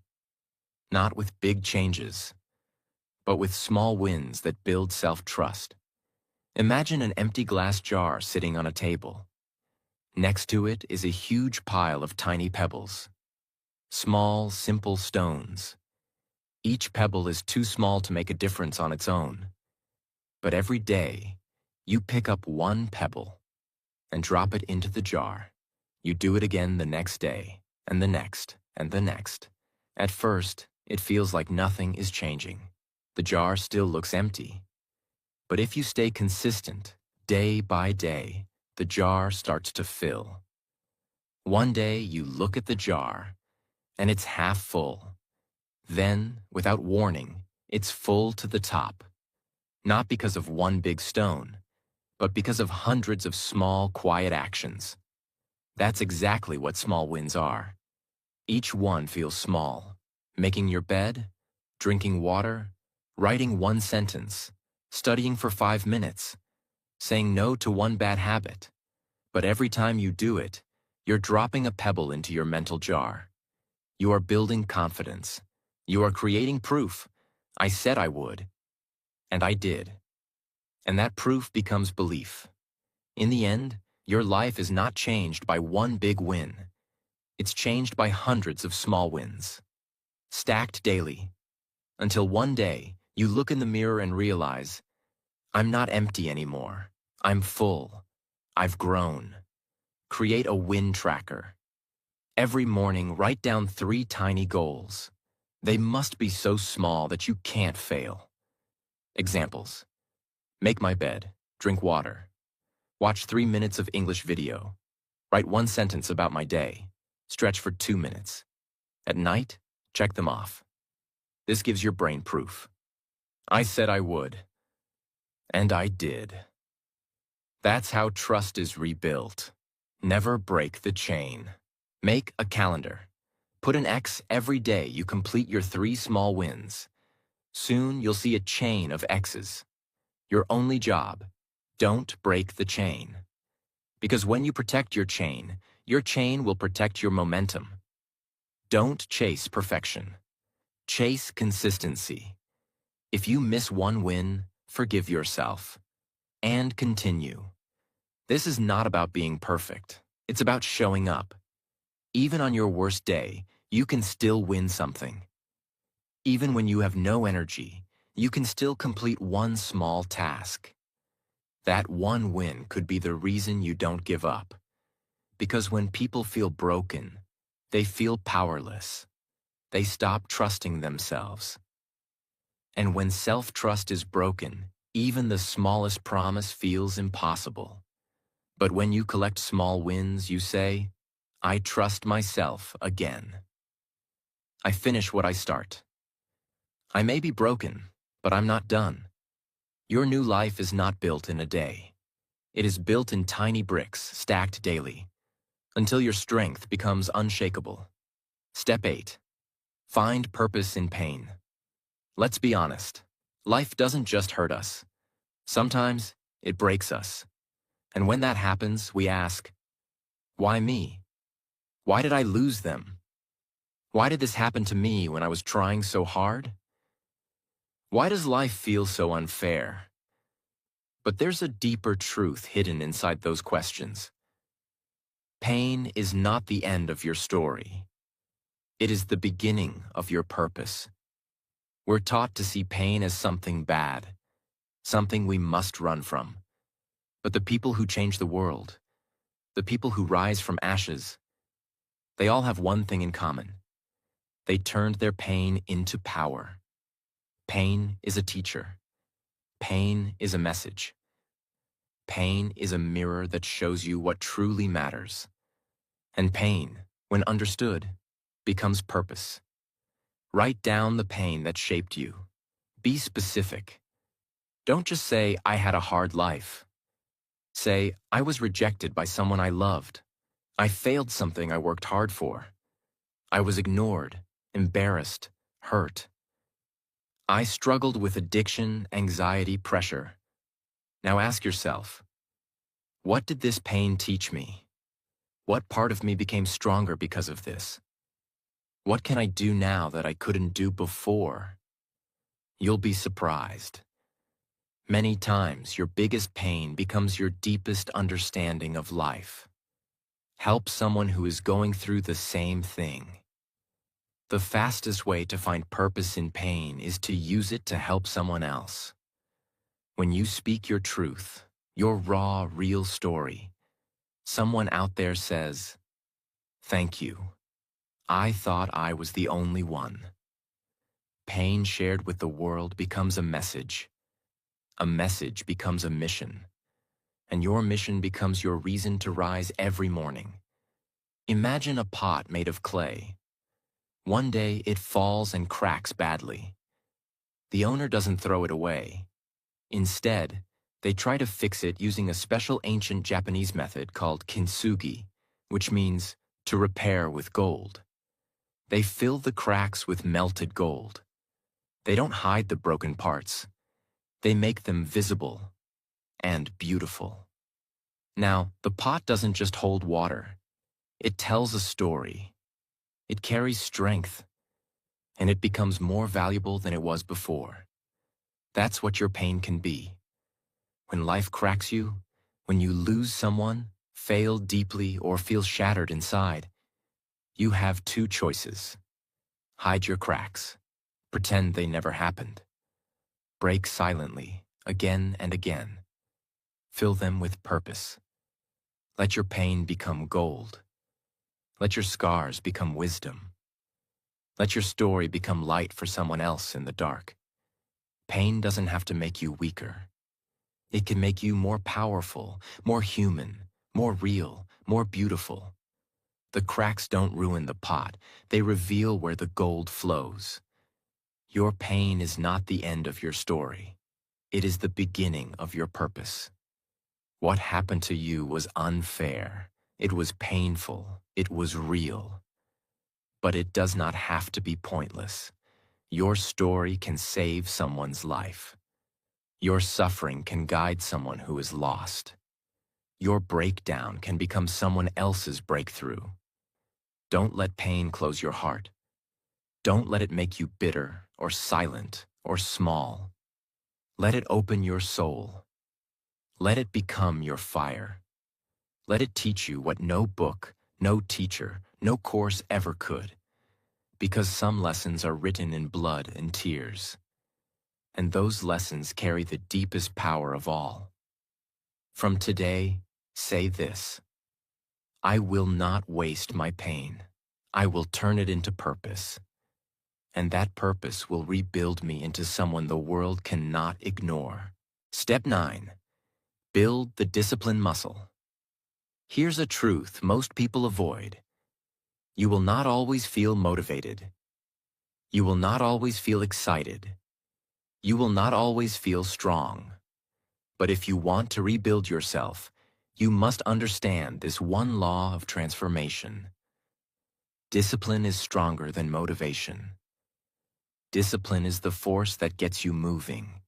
Not with big changes, but with small wins that build self-trust. Imagine an empty glass jar sitting on a table. Next to it is a huge pile of tiny pebbles. Small, simple stones. Each pebble is too small to make a difference on its own. But every day, you pick up one pebble and drop it into the jar. You do it again the next day, and the next, and the next. At first, it feels like nothing is changing. The jar still looks empty. But if you stay consistent, day by day, the jar starts to fill. One day, you look at the jar, and it's half full. Then, without warning, it's full to the top. Not because of one big stone, but because of hundreds of small, quiet actions. That's exactly what small wins are. Each one feels small. Making your bed, drinking water, writing one sentence, studying for 5 minutes, saying no to one bad habit. But every time you do it, you're dropping a pebble into your mental jar. You are building confidence. You are creating proof. I said I would. And I did. And that proof becomes belief. In the end, your life is not changed by one big win. It's changed by hundreds of small wins, stacked daily, until one day you look in the mirror and realize, I'm not empty anymore. I'm full. I've grown. Create a win tracker. Every morning, write down 3 tiny goals. They must be so small that you can't fail. Examples: make my bed, drink water, watch 3 minutes of English video, write one sentence about my day, stretch for 2 minutes. At night, check them off. This gives your brain proof. I said I would. And I did. That's how trust is rebuilt. Never break the chain. Make a calendar. Put an X every day you complete your 3 small wins. Soon you'll see a chain of X's. Your only job: don't break the chain. Because when you protect your chain will protect your momentum. Don't chase perfection. Chase consistency. If you miss one win, forgive yourself. And continue. This is not about being perfect. It's about showing up. Even on your worst day, you can still win something. Even when you have no energy, you can still complete one small task. That one win could be the reason you don't give up. Because when people feel broken, they feel powerless. They stop trusting themselves. And when self-trust is broken, even the smallest promise feels impossible. But when you collect small wins, you say, I trust myself again. I finish what I start. I may be broken, but I'm not done. Your new life is not built in a day. It is built in tiny bricks stacked daily, until your strength becomes unshakable. Step 8. Find purpose in pain. Let's be honest. Life doesn't just hurt us. Sometimes it breaks us. And when that happens, we ask, why me? Why did I lose them? Why did this happen to me when I was trying so hard? Why does life feel so unfair? But there's a deeper truth hidden inside those questions. Pain is not the end of your story. It is the beginning of your purpose. We're taught to see pain as something bad, something we must run from. But the people who change the world, the people who rise from ashes, they all have one thing in common. They turned their pain into power. Pain is a teacher. Pain is a message. Pain is a mirror that shows you what truly matters. And pain, when understood, becomes purpose. Write down the pain that shaped you. Be specific. Don't just say, I had a hard life. Say, I was rejected by someone I loved. I failed something I worked hard for. I was ignored, embarrassed, hurt. I struggled with addiction, anxiety, pressure. Now ask yourself, what did this pain teach me? What part of me became stronger because of this? What can I do now that I couldn't do before? You'll be surprised. Many times, your biggest pain becomes your deepest understanding of life. Help someone who is going through the same thing. The fastest way to find purpose in pain is to use it to help someone else. When you speak your truth, your raw, real story, someone out there says, "Thank you. I thought I was the only one." Pain shared with the world becomes a message. A message becomes a mission. And your mission becomes your reason to rise every morning. Imagine a pot made of clay. One day it falls and cracks badly. The owner doesn't throw it away. Instead, they try to fix it using a special ancient Japanese method called kintsugi, which means to repair with gold. They fill the cracks with melted gold. They don't hide the broken parts. They make them visible and beautiful. Now, the pot doesn't just hold water. It tells a story. It carries strength, and it becomes more valuable than it was before. That's what your pain can be. When life cracks you, when you lose someone, fail deeply, or feel shattered inside, you have two choices. Hide your cracks. Pretend they never happened. Break silently, again and again. Fill them with purpose. Let your pain become gold. Let your scars become wisdom. Let your story become light for someone else in the dark. Pain doesn't have to make you weaker. It can make you more powerful, more human, more real, more beautiful. The cracks don't ruin the pot. They reveal where the gold flows. Your pain is not the end of your story. It is the beginning of your purpose. What happened to you was unfair. It was painful. It was real. But it does not have to be pointless. Your story can save someone's life. Your suffering can guide someone who is lost. Your breakdown can become someone else's breakthrough. Don't let pain close your heart. Don't let it make you bitter or silent or small. Let it open your soul. Let it become your fire. Let it teach you what no book, no teacher, no course ever could. Because some lessons are written in blood and tears. And those lessons carry the deepest power of all. From today, say this: I will not waste my pain. I will turn it into purpose. And that purpose will rebuild me into someone the world cannot ignore. Step 9. Build the discipline muscle. Here's a truth most people avoid. You will not always feel motivated. You will not always feel excited. You will not always feel strong. But if you want to rebuild yourself, you must understand this one law of transformation. Discipline is stronger than motivation. Discipline is the force that gets you moving.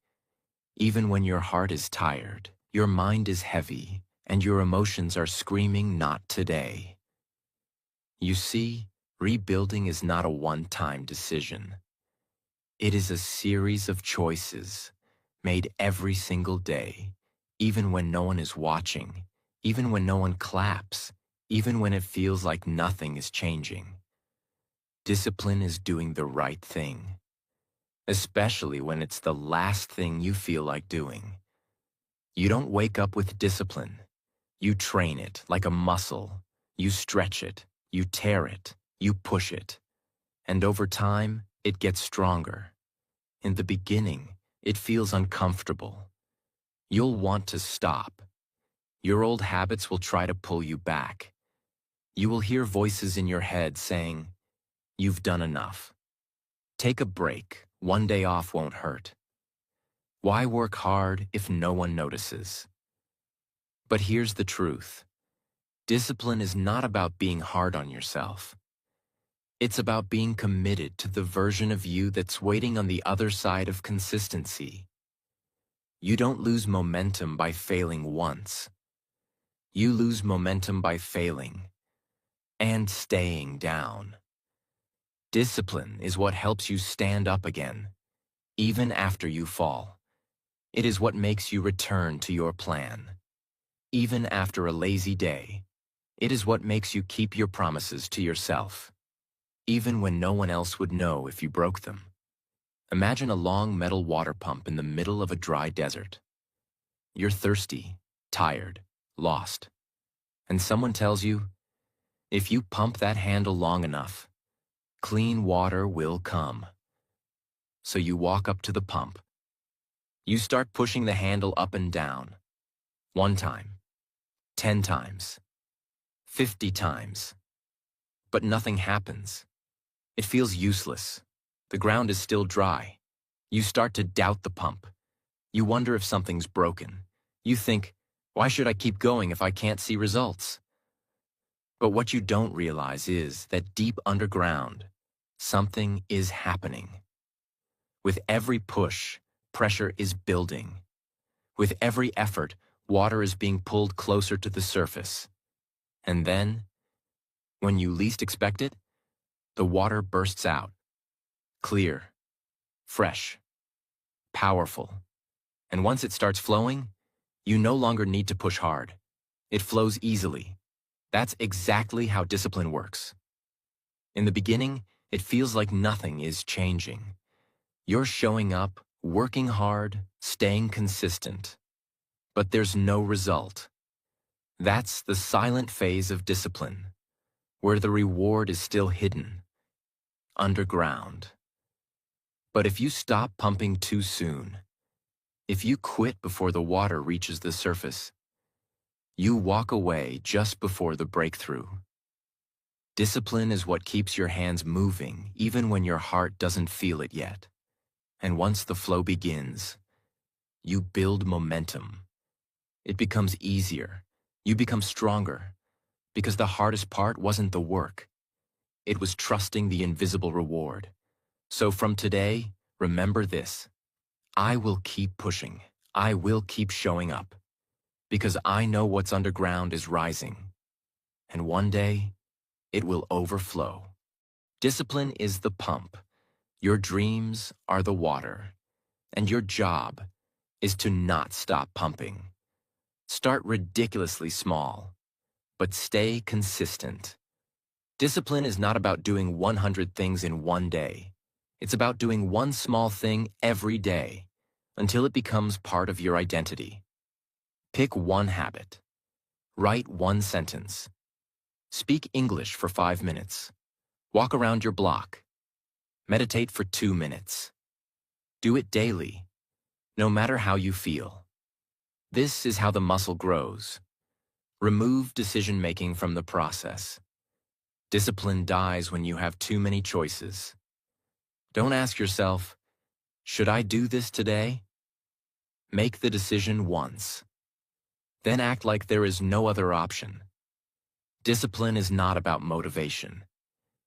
Even when your heart is tired, your mind is heavy, and your emotions are screaming not today. You see, rebuilding is not a one-time decision. It is a series of choices made every single day, even when no one is watching, even when no one claps, even when it feels like nothing is changing. Discipline is doing the right thing, especially when it's the last thing you feel like doing. You don't wake up with discipline. You train it like a muscle. You stretch it, you tear it, you push it. And over time, it gets stronger. In the beginning, it feels uncomfortable. You'll want to stop. Your old habits will try to pull you back. You will hear voices in your head saying, "You've done enough. Take a break. One day off won't hurt. Why work hard if no one notices?" But here's the truth. Discipline is not about being hard on yourself. It's about being committed to the version of you that's waiting on the other side of consistency. You don't lose momentum by failing once. You lose momentum by failing and staying down. Discipline is what helps you stand up again, even after you fall. It is what makes you return to your plan, even after a lazy day. It is what makes you keep your promises to yourself, even when no one else would know if you broke them. Imagine a long metal water pump in the middle of a dry desert. You're thirsty, tired, lost, and someone tells you, if you pump that handle long enough, clean water will come. So you walk up to the pump. You start pushing the handle up and down. 1 time, 10 times, 50 times. But nothing happens. It feels useless. The ground is still dry. You start to doubt the pump. You wonder if something's broken. You think, why should I keep going if I can't see results? But what you don't realize is that deep underground, something is happening. With every push, pressure is building. With every effort, water is being pulled closer to the surface. And then, when you least expect it, the water bursts out. Clear, fresh, powerful. And once it starts flowing, you no longer need to push hard. It flows easily. That's exactly how discipline works. In the beginning, it feels like nothing is changing. You're showing up, working hard, staying consistent. But there's no result. That's the silent phase of discipline, where the reward is still hidden, underground. But if you stop pumping too soon, if you quit before the water reaches the surface, you walk away just before the breakthrough. Discipline is what keeps your hands moving even when your heart doesn't feel it yet. And once the flow begins, you build momentum. It becomes easier. You become stronger. Because the hardest part wasn't the work. It was trusting the invisible reward. So from today, remember this. I will keep pushing. I will keep showing up. Because I know what's underground is rising. And one day, it will overflow. Discipline is the pump. Your dreams are the water. And your job is to not stop pumping. Start ridiculously small, but stay consistent. Discipline is not about doing 100 things in one day. It's about doing one small thing every day until it becomes part of your identity. Pick one habit. Write one sentence. Speak English for 5 minutes. Walk around your block. Meditate for 2 minutes. Do it daily, no matter how you feel. This is how the muscle grows. Remove decision-making from the process. Discipline dies when you have too many choices. Don't ask yourself, should I do this today? Make the decision once. Then act like there is no other option. Discipline is not about motivation.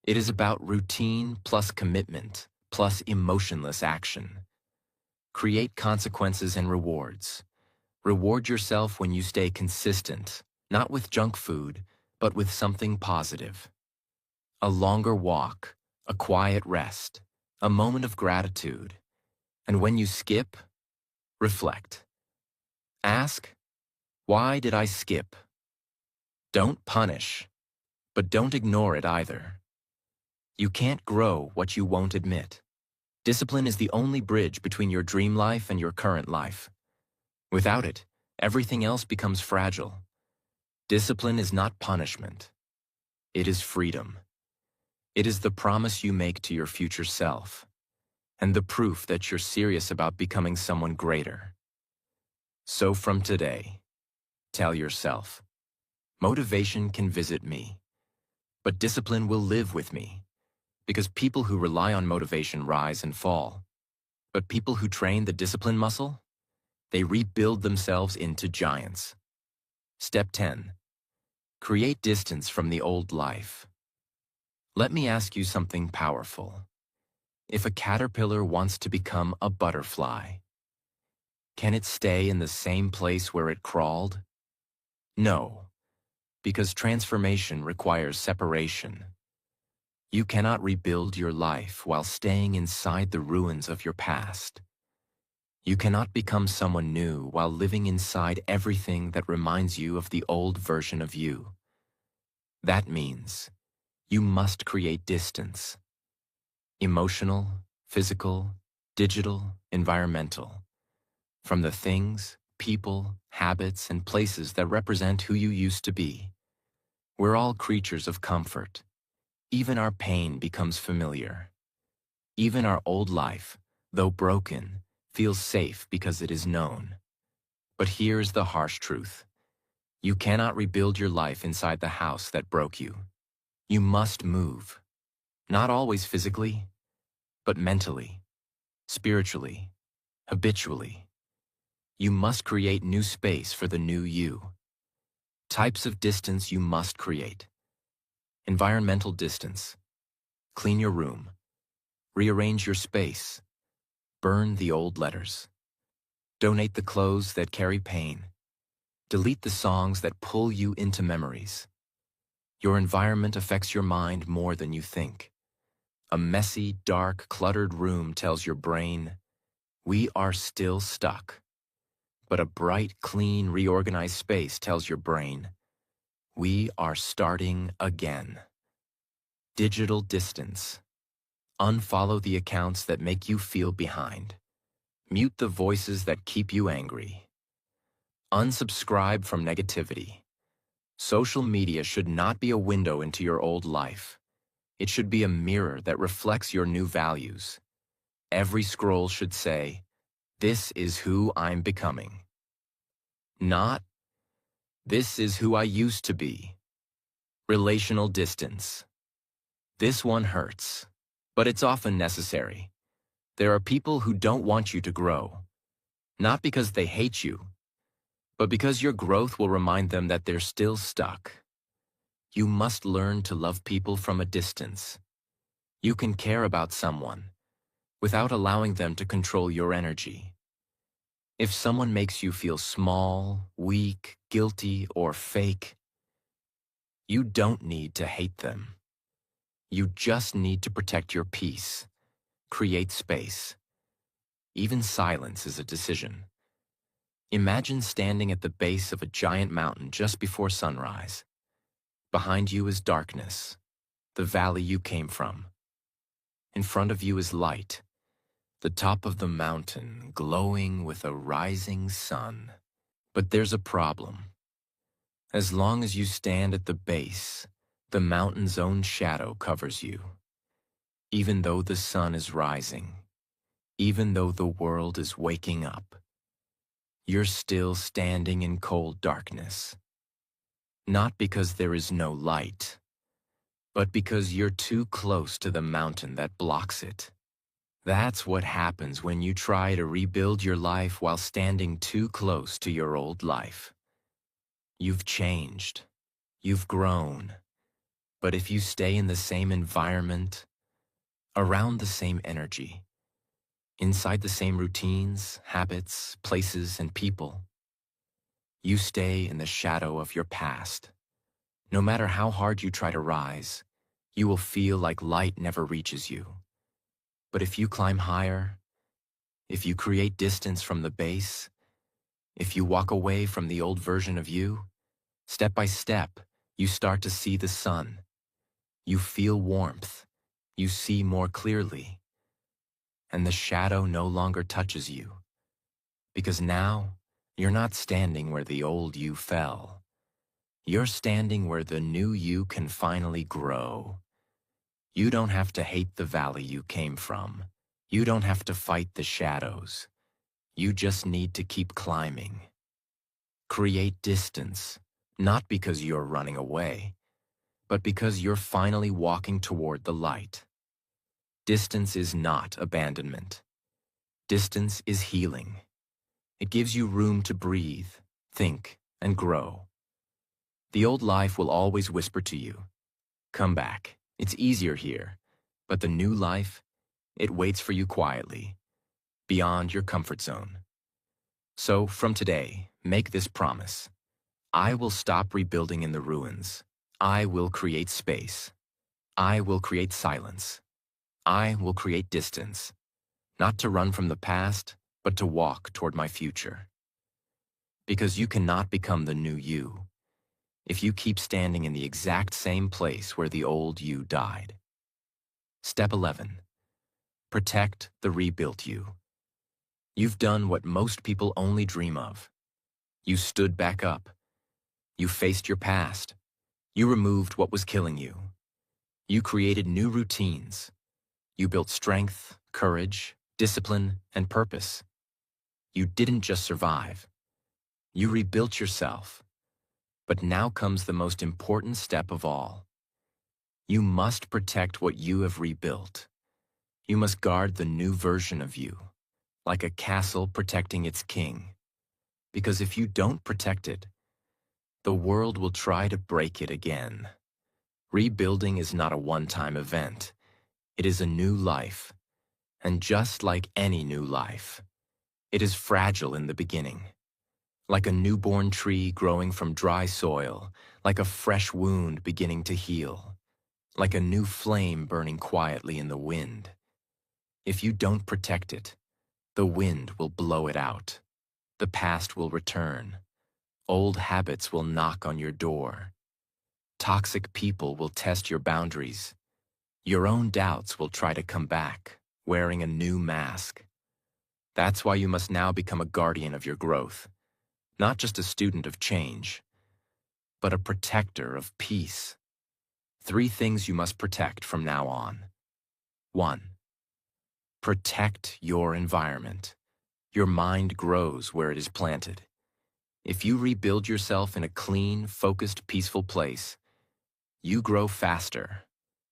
It is about routine plus commitment plus emotionless action. Create consequences and rewards. Reward yourself when you stay consistent, not with junk food, but with something positive. A longer walk, a quiet rest, a moment of gratitude. And when you skip, reflect. Ask, why did I skip? Don't punish, but don't ignore it either. You can't grow what you won't admit. Discipline is the only bridge between your dream life and your current life. Without it, everything else becomes fragile. Discipline is not punishment. It is freedom. It is the promise you make to your future self, and the proof that you're serious about becoming someone greater. So from today, tell yourself, motivation can visit me, but discipline will live with me, because people who rely on motivation rise and fall. But people who train the discipline muscle, they rebuild themselves into giants. Step 10. Create distance from the old life. Let me ask you something powerful. If a caterpillar wants to become a butterfly, can it stay in the same place where it crawled? No, because transformation requires separation. You cannot rebuild your life while staying inside the ruins of your past. You cannot become someone new while living inside everything that reminds you of the old version of you. That means you must create distance. Emotional, physical, digital, environmental. From the things, people, habits, and places that represent who you used to be. We're all creatures of comfort. Even our pain becomes familiar. Even our old life, though broken, feels safe because it is known. But here's the harsh truth. You cannot rebuild your life inside the house that broke you. You must move. Not always physically, but mentally, spiritually, habitually. You must create new space for the new you. Types of distance you must create. Environmental distance. Clean your room. Rearrange your space. Burn the old letters. Donate the clothes that carry pain. Delete the songs that pull you into memories. Your environment affects your mind more than you think. A messy, dark, cluttered room tells your brain, we are still stuck. But a bright, clean, reorganized space tells your brain, we are starting again. Digital distance. Unfollow the accounts that make you feel behind. Mute the voices that keep you angry. Unsubscribe from negativity. Social media should not be a window into your old life. It should be a mirror that reflects your new values. Every scroll should say, this is who I'm becoming. Not, this is who I used to be. Relational distance. This one hurts, but it's often necessary. There are people who don't want you to grow, not because they hate you, but because your growth will remind them that they're still stuck. You must learn to love people from a distance. You can care about someone without allowing them to control your energy. If someone makes you feel small, weak, guilty, or fake, you don't need to hate them. You just need to protect your peace, create space. Even silence is a decision. Imagine standing at the base of a giant mountain just before sunrise. Behind you is darkness, the valley you came from. In front of you is light, the top of the mountain glowing with a rising sun. But there's a problem. As long as you stand at the base, the mountain's own shadow covers you. Even though the sun is rising, even though the world is waking up, you're still standing in cold darkness. Not because there is no light, but because you're too close to the mountain that blocks it. That's what happens when you try to rebuild your life while standing too close to your old life. You've changed. You've grown. But if you stay in the same environment, around the same energy, inside the same routines, habits, places, and people, You stay in the shadow of your past. No matter how hard you try to rise, you will feel like light never reaches you. But if you climb higher, if you create distance from the base, if you walk away from the old version of you, step by step, you start to see the sun. You feel warmth. You see more clearly. And the shadow no longer touches you. Because now, you're not standing where the old you fell. You're standing where the new you can finally grow. You don't have to hate the valley you came from. You don't have to fight the shadows. You just need to keep climbing. Create distance, not because you're running away, but because you're finally walking toward the light. Distance is not abandonment. Distance is healing. It gives you room to breathe, think, and grow. The old life will always whisper to you, "Come back. It's easier here." But the new life, it waits for you quietly, beyond your comfort zone. So, from today, make this promise. I will stop rebuilding in the ruins. I will create space. I will create silence. I will create distance. Not to run from the past, but to walk toward my future. Because you cannot become the new you if you keep standing in the exact same place where the old you died. Step 11. Protect the rebuilt you. You've done what most people only dream of. You stood back up. You faced your past. You removed what was killing you. You created new routines. You built strength, courage, discipline, and purpose. You didn't just survive. You rebuilt yourself. But now comes the most important step of all. You must protect what you have rebuilt. You must guard the new version of you, like a castle protecting its king. Because if you don't protect it, the world will try to break it again. Rebuilding is not a one-time event. It is a new life. And just like any new life, it is fragile in the beginning. Like a newborn tree growing from dry soil, like a fresh wound beginning to heal, like a new flame burning quietly in the wind. If you don't protect it, the wind will blow it out. The past will return. Old habits will knock on your door. Toxic people will test your boundaries. Your own doubts will try to come back, wearing a new mask. That's why you must now become a guardian of your growth. Not just a student of change, but a protector of peace. 3 things you must protect from now on. 1. Protect your environment. Your mind grows where it is planted. If you rebuild yourself in a clean, focused, peaceful place, you grow faster.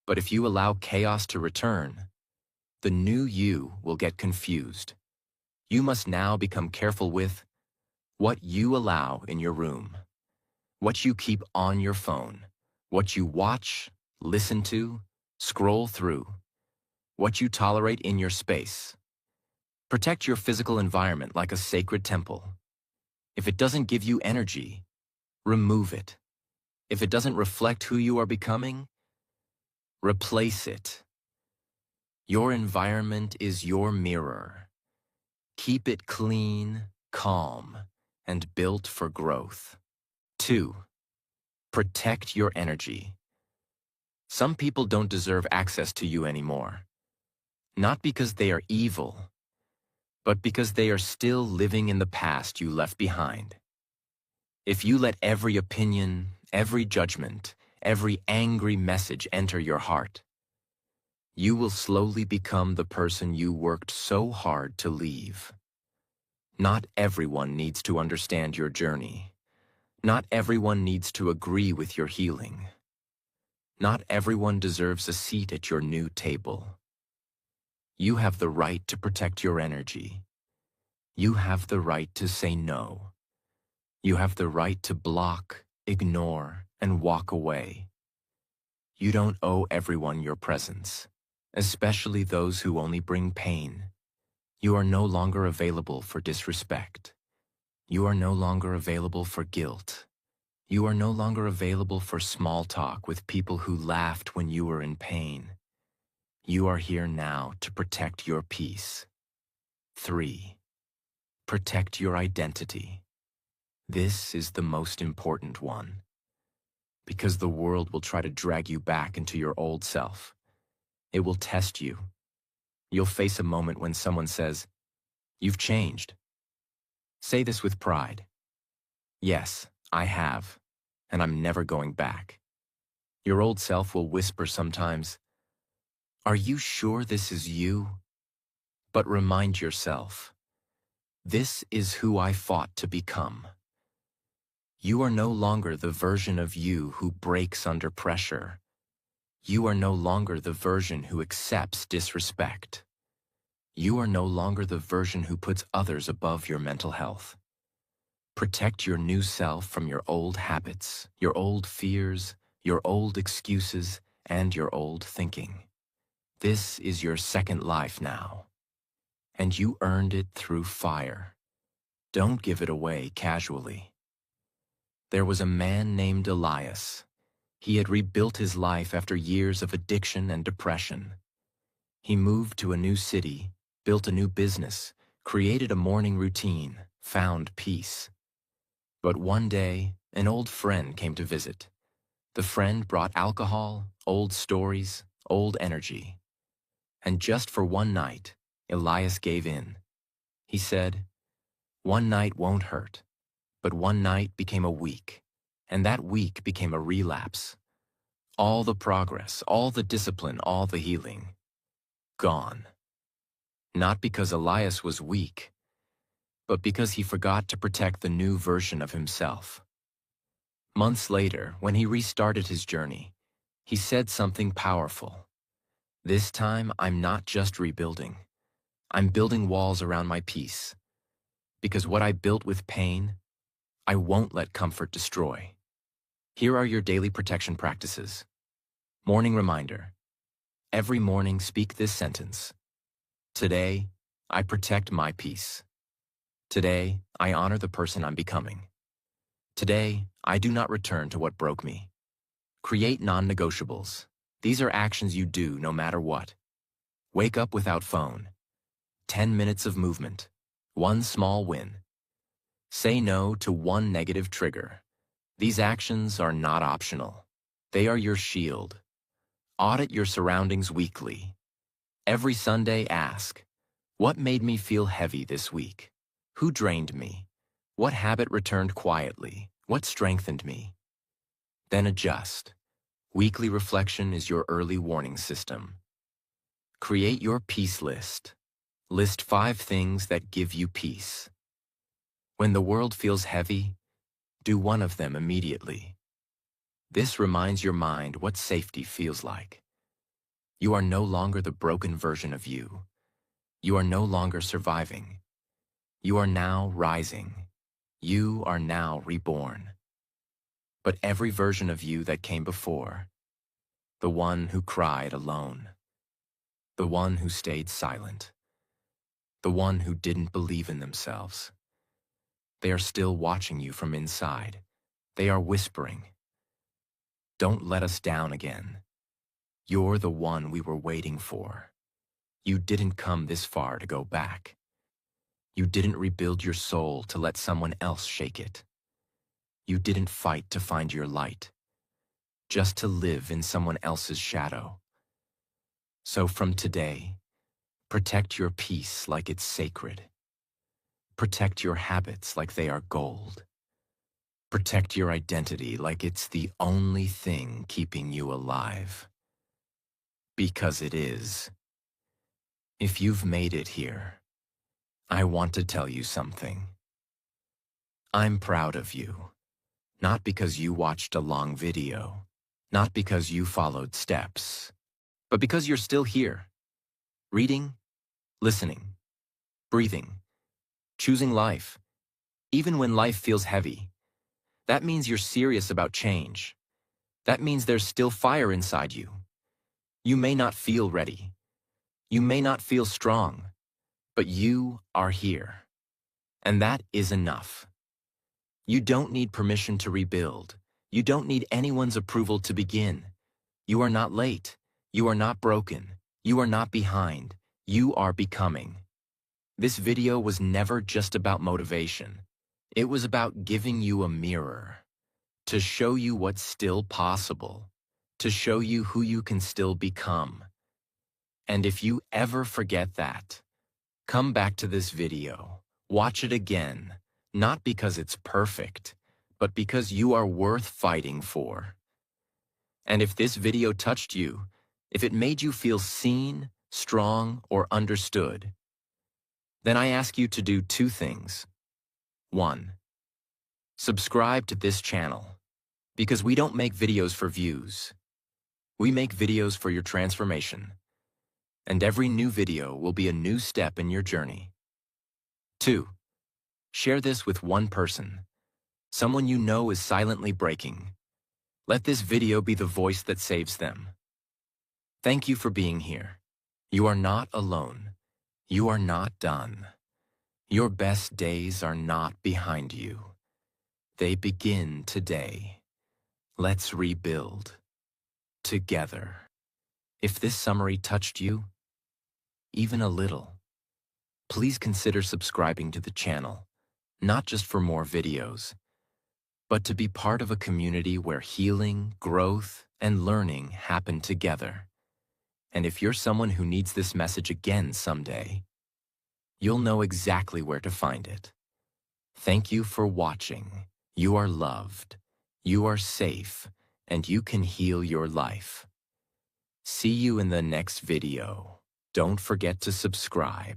But if you allow chaos to return, the new you will get confused. You must now become careful with what you allow in your room, what you keep on your phone, what you watch, listen to, scroll through, what you tolerate in your space. Protect your physical environment like a sacred temple. If it doesn't give you energy, remove it. If it doesn't reflect who you are becoming, replace it. Your environment is your mirror. Keep it clean, calm, and built for growth. 2. Protect your energy. Some people don't deserve access to you anymore. Not because they are evil, but because they are still living in the past you left behind. If you let every opinion, every judgment, every angry message enter your heart, you will slowly become the person you worked so hard to leave. Not everyone needs to understand your journey. Not everyone needs to agree with your healing. Not everyone deserves a seat at your new table. You have the right to protect your energy. You have the right to say no. You have the right to block, ignore, and walk away. You don't owe everyone your presence, especially those who only bring pain. You are no longer available for disrespect. You are no longer available for guilt. You are no longer available for small talk with people who laughed when you were in pain. You are here now to protect your peace. 3. Protect your identity. This is the most important one, because the world will try to drag you back into your old self. It will test you. You'll face a moment when someone says, "You've changed." Say this with pride. "Yes, I have, and I'm never going back." Your old self will whisper sometimes, "Are you sure this is you?" But remind yourself, this is who I fought to become. You are no longer the version of you who breaks under pressure. You are no longer the version who accepts disrespect. You are no longer the version who puts others above your mental health. Protect your new self from your old habits, your old fears, your old excuses, and your old thinking. This is your second life now, and you earned it through fire. Don't give it away casually. There was a man named Elias. He had rebuilt his life after years of addiction and depression. He moved to a new city, built a new business, created a morning routine, found peace. But one day, an old friend came to visit. The friend brought alcohol, old stories, old energy. And just for one night, Elias gave in. He said, "One night won't hurt." But one night became a week, and that week became a relapse. All the progress, all the discipline, all the healing, gone. Not because Elias was weak, but because he forgot to protect the new version of himself. Months later, when he restarted his journey, he said something powerful. "This time, I'm not just rebuilding. I'm building walls around my peace. Because what I built with pain, I won't let comfort destroy." Here are your daily protection practices. Morning reminder. Every morning, speak this sentence. Today, I protect my peace. Today, I honor the person I'm becoming. Today, I do not return to what broke me. Create non-negotiables. These are actions you do no matter what. Wake up without phone. 10 minutes of movement. One small win. Say no to one negative trigger. These actions are not optional. They are your shield. Audit your surroundings weekly. Every Sunday, ask, what made me feel heavy this week? Who drained me? What habit returned quietly? What strengthened me? Then adjust. Weekly reflection is your early warning system. Create your peace list. List 5 things that give you peace. When the world feels heavy, do one of them immediately. This reminds your mind what safety feels like. You are no longer the broken version of you. You are no longer surviving. You are now rising. You are now reborn. But every version of you that came before, the one who cried alone, the one who stayed silent, the one who didn't believe in themselves, they are still watching you from inside. They are whispering, "Don't let us down again. You're the one we were waiting for. You didn't come this far to go back. You didn't rebuild your soul to let someone else shake it. You didn't fight to find your light, just to live in someone else's shadow. So from today, protect your peace like it's sacred. Protect your habits like they are gold. Protect your identity like it's the only thing keeping you alive. Because it is. If you've made it here, I want to tell you something. I'm proud of you. Not because you watched a long video, not because you followed steps, but because you're still here. Reading, listening, breathing, choosing life, even when life feels heavy. That means you're serious about change. That means there's still fire inside you. You may not feel ready. You may not feel strong, but you are here. And that is enough. You don't need permission to rebuild. You don't need anyone's approval to begin. You are not late. You are not broken. You are not behind. You are becoming. This video was never just about motivation. It was about giving you a mirror, to show you what's still possible, to show you who you can still become. And if you ever forget that, come back to this video, watch it again, not because it's perfect, but because you are worth fighting for. And if this video touched you, if it made you feel seen, strong, or understood, then I ask you to do two things. 1. Subscribe to this channel, because we don't make videos for views. We make videos for your transformation, and every new video will be a new step in your journey. 2. Share this with one person, someone you know is silently breaking. Let this video be the voice that saves them. Thank you for being here. You are not alone. You are not done. Your best days are not behind you. They begin today. Let's rebuild together. If this summary touched you, even a little, please consider subscribing to the channel, not just for more videos, but to be part of a community where healing, growth, and learning happen together. And if you're someone who needs this message again someday, you'll know exactly where to find it. Thank you for watching. You are loved, you are safe, and you can heal your life. See you in the next video. Don't forget to subscribe.